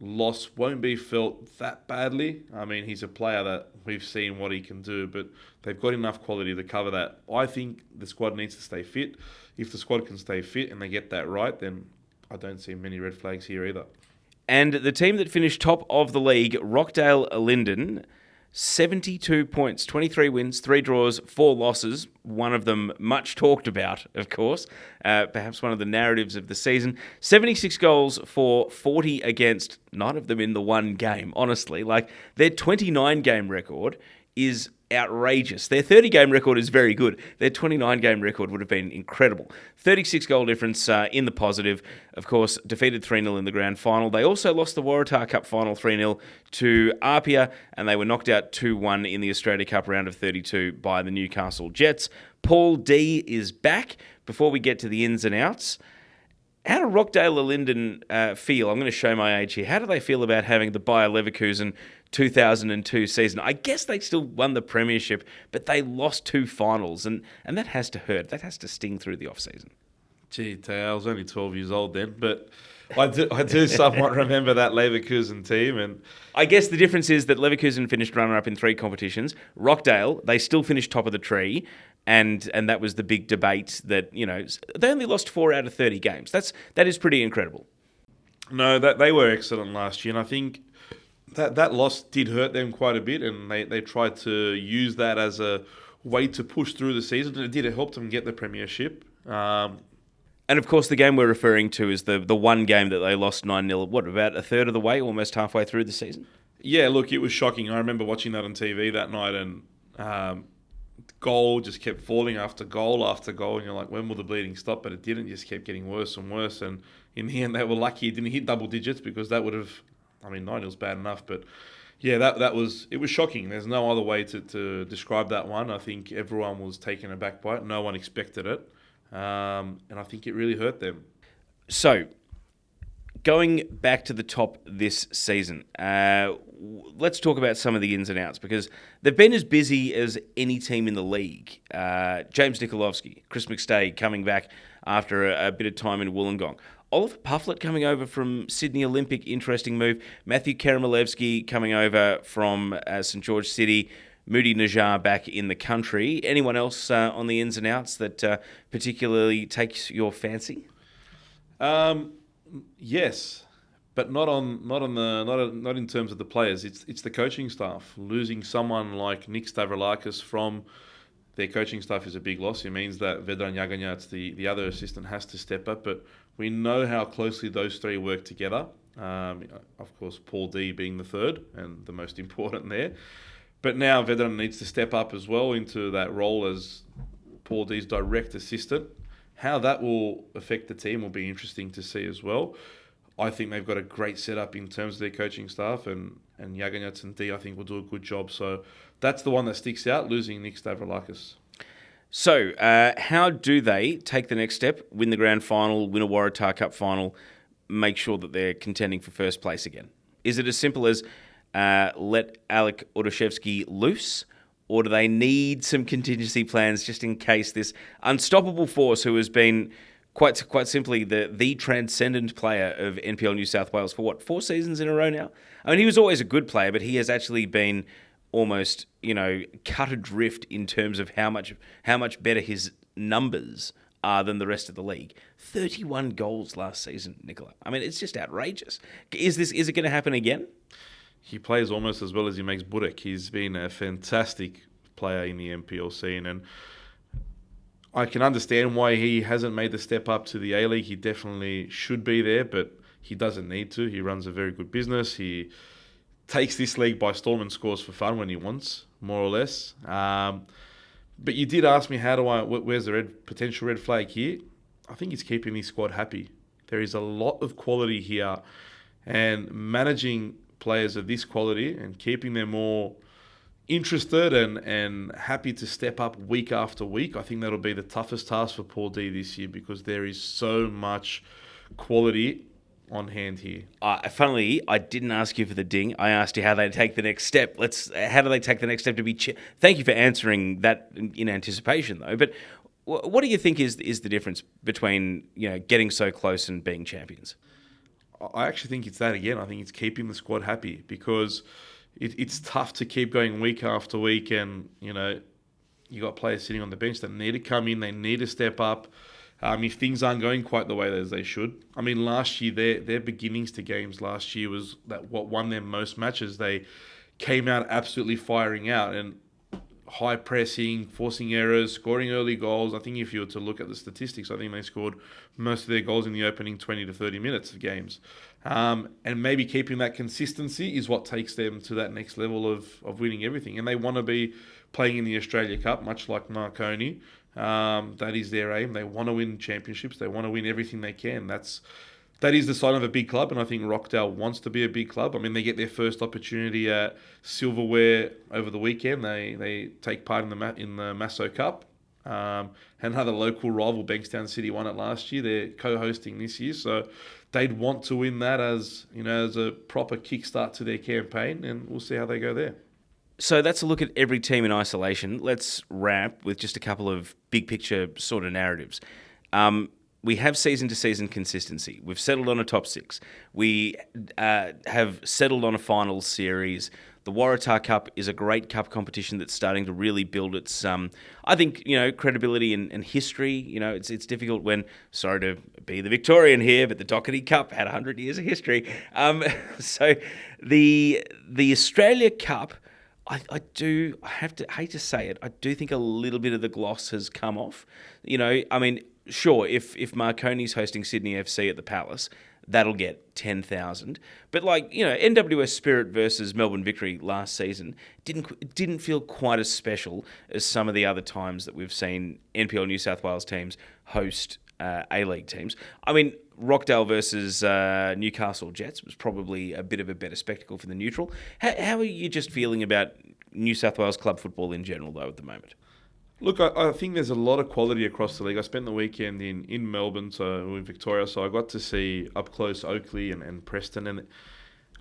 loss won't be felt that badly. He's a player that we've seen what he can do, but they've got enough quality to cover that. I think the squad needs to stay fit. If the squad can stay fit and they get that right, then I don't see many red flags here either. And the team that finished top of the league, Rockdale Linden, 72 points, 23 wins, 3 draws, 4 losses. One of them much talked about, of course. Perhaps one of the narratives of the season. 76 goals for 40 against, none of them in the one game, honestly. Their 29-game record is outrageous. Their 30-game record is very good. Their 29-game record would have been incredible. 36-goal difference in the positive. Of course, defeated 3-0 in the grand final. They also lost the Waratah Cup final 3-0 to Apia, and they were knocked out 2-1 in the Australia Cup round of 32 by the Newcastle Jets. Paul D is back. Before we get to the ins and outs, how do Rockdale Linden feel? I'm going to show my age here. How do they feel about having the Bayer Leverkusen 2002 season? I guess they still won the premiership, but they lost 2 finals, and that has to hurt. That has to sting through the off-season. Gee, Teo, I was only 12 years old then, but I do somewhat remember that Leverkusen team. And I guess the difference is that Leverkusen finished runner-up in 3 competitions. Rockdale, they still finished top of the tree, and that was the big debate that, they only lost 4 out of 30 games. That is pretty incredible. No, that they were excellent last year, and I think that loss did hurt them quite a bit, and they tried to use that as a way to push through the season, and it did. It helped them get the premiership. And of course, the game we're referring to is the one game that they lost 9-0, about a third of the way, almost halfway through the season? Yeah, look, it was shocking. I remember watching that on TV that night, and goal just kept falling after goal after goal, and you're like, when will the bleeding stop? But it didn't. It just kept getting worse and worse, and in the end, they were lucky it didn't hit double digits, because that would have... 9-0's bad enough, but yeah, it was shocking. There's no other way to describe that one. I think everyone was taken aback by it. No one expected it, and I think it really hurt them. So, going back to the top this season, let's talk about some of the ins and outs, because they've been as busy as any team in the league. James Nikolovsky, Chris McStay coming back after a bit of time in Wollongong. Oliver Pufflet coming over from Sydney Olympic, interesting move. Matthew Karamalevsky coming over from St George City. Moody Najjar back in the country. Anyone else on the ins and outs that particularly takes your fancy? Yes, but not in terms of the players. It's the coaching staff. Losing someone like Nick Stavroulakis from their coaching staff is a big loss. It means that Vedran Jaganjac, the other assistant, has to step up. But we know how closely those three work together. Of course, Paul D being the third and the most important there. But now Vedran needs to step up as well into that role as Paul D's direct assistant. How that will affect the team will be interesting to see as well. I think they've got a great setup in terms of their coaching staff, and Jaganjac and D, I think, will do a good job. So that's the one that sticks out, losing Nick Stavroulakis. So how do they take the next step, win the grand final, win a Waratah Cup final, make sure that they're contending for first place again? Is it as simple as let Alek Orushevsky loose, or do they need some contingency plans just in case this unstoppable force, who has been quite simply the transcendent player of NPL New South Wales for 4 seasons in a row now? I mean, he was always a good player, but he has actually been almost, cut adrift in terms of how much better his numbers are than the rest of the league. 31 goals last season, Nikola. I mean, it's just outrageous. Is it going to happen again? He plays almost as well as he makes Burek. He's been a fantastic player in the NPL scene, and I can understand why he hasn't made the step up to the A-League. He definitely should be there, but he doesn't need to. He runs a very good business. He takes this league by storm and scores for fun when he wants, more or less. But you did ask me, where's the potential red flag here? I think it's keeping his squad happy. There is a lot of quality here, and managing players of this quality and keeping them more interested and happy to step up week after week, I think that'll be the toughest task for Paul D this year, because there is so much quality on hand here. Funnily, I didn't ask you for the ding. I asked you how they take the next step. How do they take the next step to be... Thank you for answering that in anticipation, though. But what do you think is the difference between getting so close and being champions? I actually think it's that again. I think it's keeping the squad happy, because it's tough to keep going week after week, and you got players sitting on the bench that need to come in, they need to step up. If things aren't going quite the way as they should. I mean, last year their beginnings to games last year was that what won them most matches. They came out absolutely firing out and high pressing, forcing errors, scoring early goals. I think if you were to look at the statistics, I think they scored most of their goals in the opening 20 to 30 minutes of games. And maybe keeping that consistency is what takes them to that next level of winning everything. And they want to be playing in the Australia Cup, much like Marconi. That is their aim. They want to win championships. They want to win everything they can. That is the sign of a big club, and I think Rockdale wants to be a big club. I mean, they get their first opportunity at silverware over the weekend. They take part in the Masso Cup. Another local rival, Bankstown City, won it last year. They're co-hosting this year, so they'd want to win that as a proper kickstart to their campaign, and we'll see how they go there. So that's a look at every team in isolation. Let's wrap with just a couple of big picture sort of narratives. We have season-to-season consistency. We've settled on a top 6. We have settled on a finals series. The Waratah Cup is a great cup competition that's starting to really build its, I think, credibility and history. It's difficult when, sorry to be the Victorian here, but the Doherty Cup had 100 years of history. So the Australia Cup, I hate to say it, I do think a little bit of the gloss has come off. Sure, if Marconi's hosting Sydney FC at the Palace, that'll get 10,000. But NWS Spirit versus Melbourne Victory last season didn't feel quite as special as some of the other times that we've seen NPL New South Wales teams host A-League teams. I mean, Rockdale versus Newcastle Jets was probably a bit of a better spectacle for the neutral. How are you just feeling about New South Wales club football in general, though, at the moment? Look, I think there's a lot of quality across the league. I spent the weekend in Melbourne, so in Victoria, so I got to see up close Oakley and Preston, and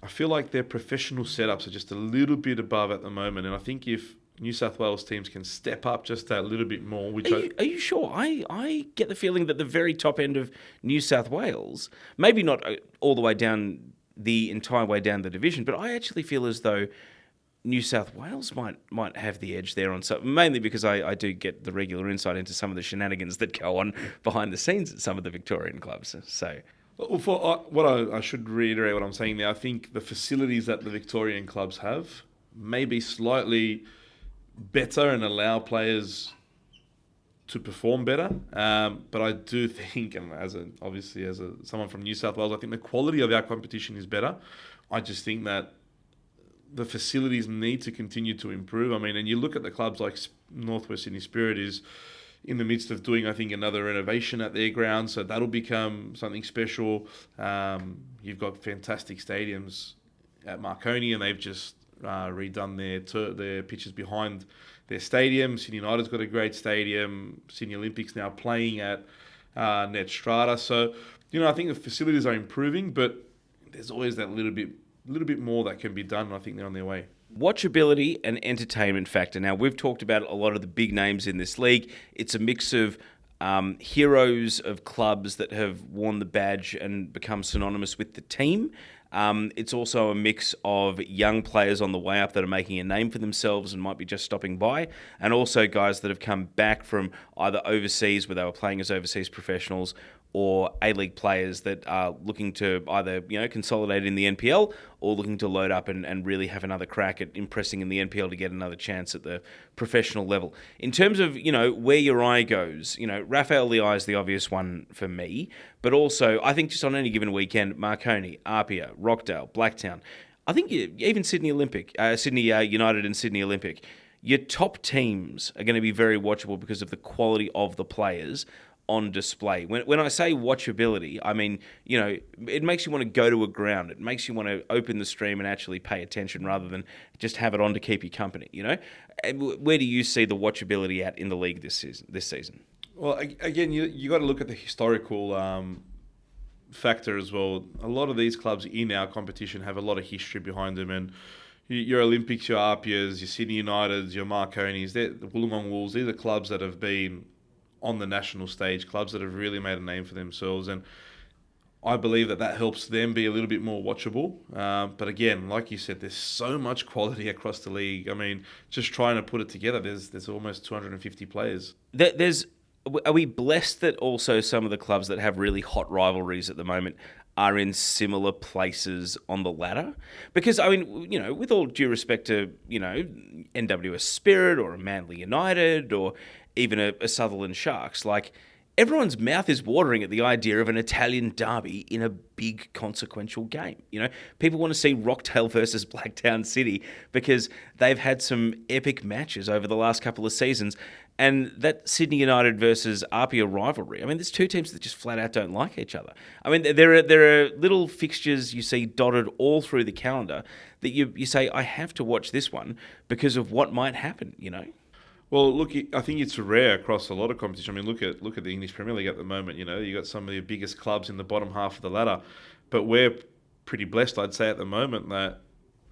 I feel like their professional setups are just a little bit above at the moment, and I think if New South Wales teams can step up just that little bit more. Are you sure? I get the feeling that the very top end of New South Wales, maybe not all the way down the entire way down the division, but I actually feel as though New South Wales might have the edge there on some, mainly because I do get the regular insight into some of the shenanigans that go on behind the scenes at some of the Victorian clubs. So, Well, I should reiterate what I'm saying there. I think the facilities that the Victorian clubs have may be slightly better and allow players to perform better. But I do think, and obviously as someone from New South Wales, I think the quality of our competition is better. I just think that the facilities need to continue to improve. I mean, and you look at the clubs like Northwest Sydney Spirit is in the midst of doing, I think, another renovation at their ground, so that'll become something special. You've got fantastic stadiums at Marconi, and they've just redone their pitches behind their stadium. Sydney United's got a great stadium. Sydney Olympics now playing at Net Strata. So, I think the facilities are improving, but there's always that little bit more that can be done, and I think they're on their way. Watchability and entertainment factor. Now, we've talked about a lot of the big names in this league. It's a mix of heroes of clubs that have worn the badge and become synonymous with the team. It's also a mix of young players on the way up that are making a name for themselves and might be just stopping by, and also guys that have come back from either overseas where they were playing as overseas professionals, or A-League players that are looking to either, consolidate in the NPL or looking to load up and really have another crack at impressing in the NPL to get another chance at the professional level. In terms of, where your eye goes, Rafael Leai is the obvious one for me, but also I think just on any given weekend, Marconi, Apia, Rockdale, Blacktown, I think even Sydney United and Sydney Olympic, your top teams are going to be very watchable because of the quality of the players on display. When I say watchability, I mean, it makes you want to go to a ground. It makes you want to open the stream and actually pay attention rather than just have it on to keep you company, Where do you see the watchability at in the league this season? Well, again, you got to look at the historical factor as well. A lot of these clubs in our competition have a lot of history behind them, and your Olympics, your Apias, your Sydney Uniteds, your Marconis, the Wollongong Wolves, these are clubs that have been on the national stage, clubs that have really made a name for themselves, and I believe that helps them be a little bit more watchable. But again, like you said, there's so much quality across the league. I mean, just trying to put it together, there's almost 250 players. Are we blessed that also some of the clubs that have really hot rivalries at the moment are in similar places on the ladder? Because, I mean, with all due respect to, NWS Spirit or a Manly United or even a Sutherland Sharks, like, everyone's mouth is watering at the idea of an Italian derby in a big consequential game. People want to see Rockdale versus Blacktown City because they've had some epic matches over the last couple of seasons. And that Sydney United versus Apia rivalry, I mean, there's two teams that just flat out don't like each other. I mean, there are little fixtures you see dotted all through the calendar that you say, I have to watch this one because of what might happen, Well, look, I think it's rare across a lot of competition. I mean, look at the English Premier League at the moment. You got some of the biggest clubs in the bottom half of the ladder, but we're pretty blessed, I'd say, at the moment that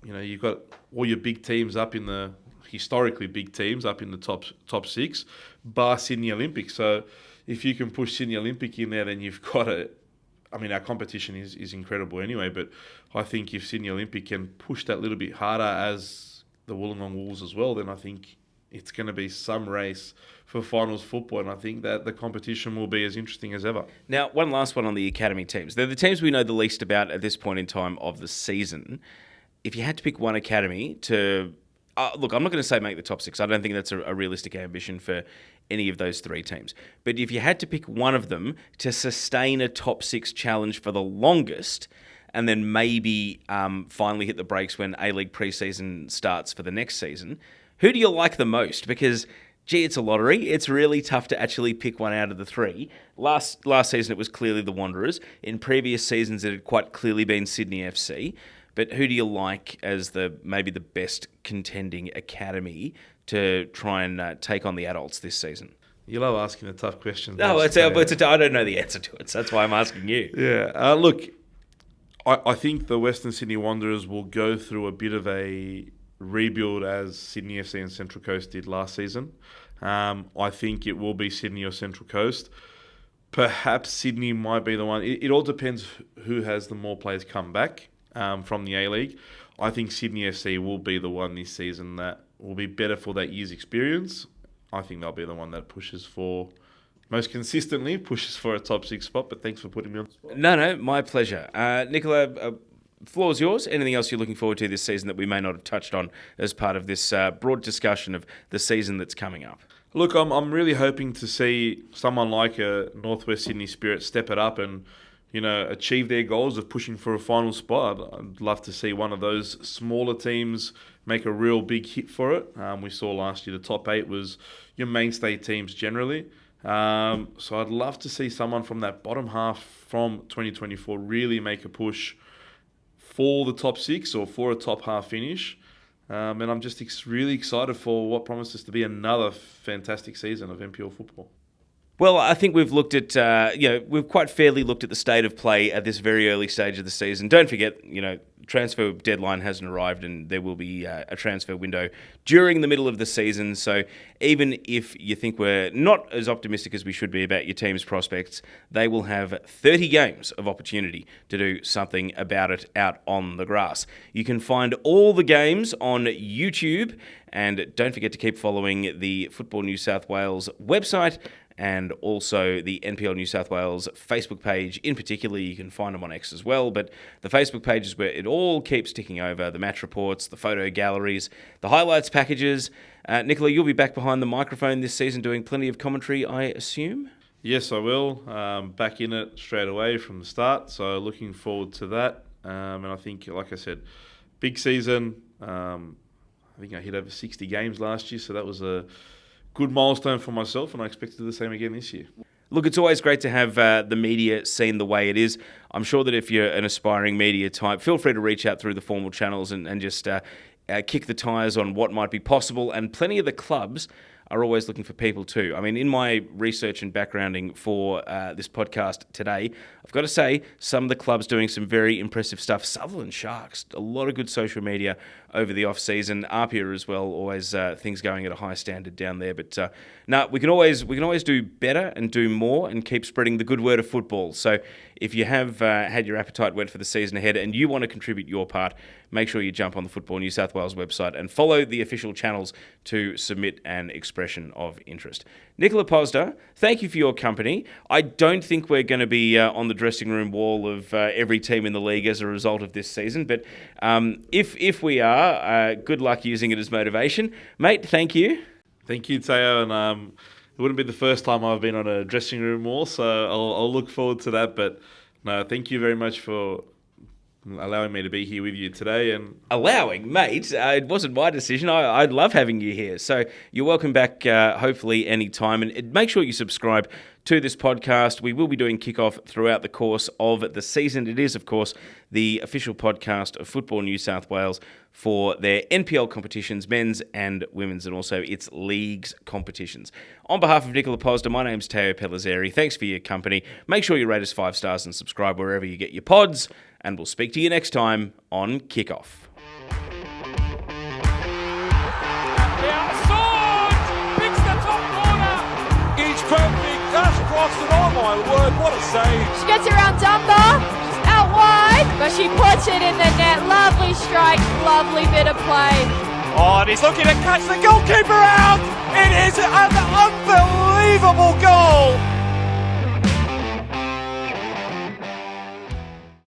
you've got all your big teams up in the historically big teams up in the top six, bar Sydney Olympic. So if you can push Sydney Olympic in there, then you've got I mean, our competition is incredible anyway, but I think if Sydney Olympic can push that little bit harder as the Wollongong Wolves as well, then I think it's going to be some race for finals football, and I think that the competition will be as interesting as ever. Now, one last one on the academy teams. They're the teams we know the least about at this point in time of the season. If you had to pick one academy to... look, I'm not going to say make the top six. I don't think that's a realistic ambition for any of those three teams. But if you had to pick one of them to sustain a top six challenge for the longest and then maybe finally hit the brakes when A-League preseason starts for the next season, who do you like the most? Because, gee, it's a lottery. It's really tough to actually pick one out of the three. Last season, it was clearly the Wanderers. In previous seasons, it had quite clearly been Sydney FC. But who do you like as maybe the best contending academy to try and take on the adults this season? You love asking the tough questions. No, I don't know the answer to it, so that's why I'm asking you. Yeah, look, I think the Western Sydney Wanderers will go through a bit of a rebuild as Sydney FC and Central Coast did last season. I think it will be Sydney or Central Coast. Perhaps Sydney might be the one. It all depends who has the more players come back from the A-League. I think Sydney FC will be the one this season that will be better for that year's experience. I think they'll be the one that most consistently pushes for a top 6 spot, but thanks for putting me on the spot. No, my pleasure. Nikola, floor's yours. Anything else you're looking forward to this season that we may not have touched on as part of this broad discussion of the season that's coming up? Look, I'm really hoping to see someone like a Northwest Sydney Spirit step it up and, achieve their goals of pushing for a final spot. I'd love to see one of those smaller teams make a real big hit for it. We saw last year the top 8 was your mainstay teams generally. So I'd love to see someone from that bottom half from 2024 really make a push for the top 6 or for a top half finish. And I'm just really excited for what promises to be another fantastic season of NPL football. Well, I think we've looked at, we've quite fairly looked at the state of play at this very early stage of the season. Don't forget, transfer deadline hasn't arrived and there will be a transfer window during the middle of the season. So even if you think we're not as optimistic as we should be about your team's prospects, they will have 30 games of opportunity to do something about it out on the grass. You can find all the games on YouTube, and don't forget to keep following the Football New South Wales website and also the NPL New South Wales Facebook page. In particular, you can find them on X as well, but the Facebook page is where it all keeps ticking over, the match reports, the photo galleries, the highlights packages. Nikola, you'll be back behind the microphone this season doing plenty of commentary, I assume? Yes, I will. Back in it straight away from the start, so looking forward to that. And I think, like I said, big season. I think I hit over 60 games last year, so that was a good milestone for myself, and I expect to do the same again this year. Look, it's always great to have the media seen the way it is. I'm sure that if you're an aspiring media type, feel free to reach out through the formal channels and just kick the tyres on what might be possible. And plenty of the clubs are always looking for people too. I mean, in my research and backgrounding for this podcast today, I've got to say, some of the clubs doing some very impressive stuff. Sutherland Sharks, a lot of good social media over the off-season. Apia as well, always things going at a high standard down there. But we can always do better and do more and keep spreading the good word of football. So if you have had your appetite whet for the season ahead and you want to contribute your part, make sure you jump on the Football New South Wales website and follow the official channels to submit an expression of interest. Nikola Pozder, thank you for your company. I don't think we're going to be on the dressing room wall of every team in the league as a result of this season, but if we are, good luck using it as motivation. Mate, thank you. Thank you, Teo, and it wouldn't be the first time I've been on a dressing room wall, so I'll look forward to that. But no, thank you very much for allowing me to be here with you today. And allowing, mate, it wasn't my decision. I'd love having you here. So you're welcome back, hopefully any time. And make sure you subscribe to this podcast. We will be doing kickoff throughout the course of the season. It is, of course, the official podcast of Football New South Wales for their NPL competitions, men's and women's, and also its leagues competitions. On behalf of Nikola Pozder, my name's Teo Pellizzeri. Thanks for your company. Make sure you rate us 5 stars and subscribe wherever you get your pods, and we'll speak to you next time on Kickoff. Picks the top corner. Each perfect dash crossed, and oh my word, what a save. She gets around Dunbar, out wide, but she puts it in the net. Lovely strike, lovely bit of play. Oh, and he's looking to catch the goalkeeper out. It is an unbelievable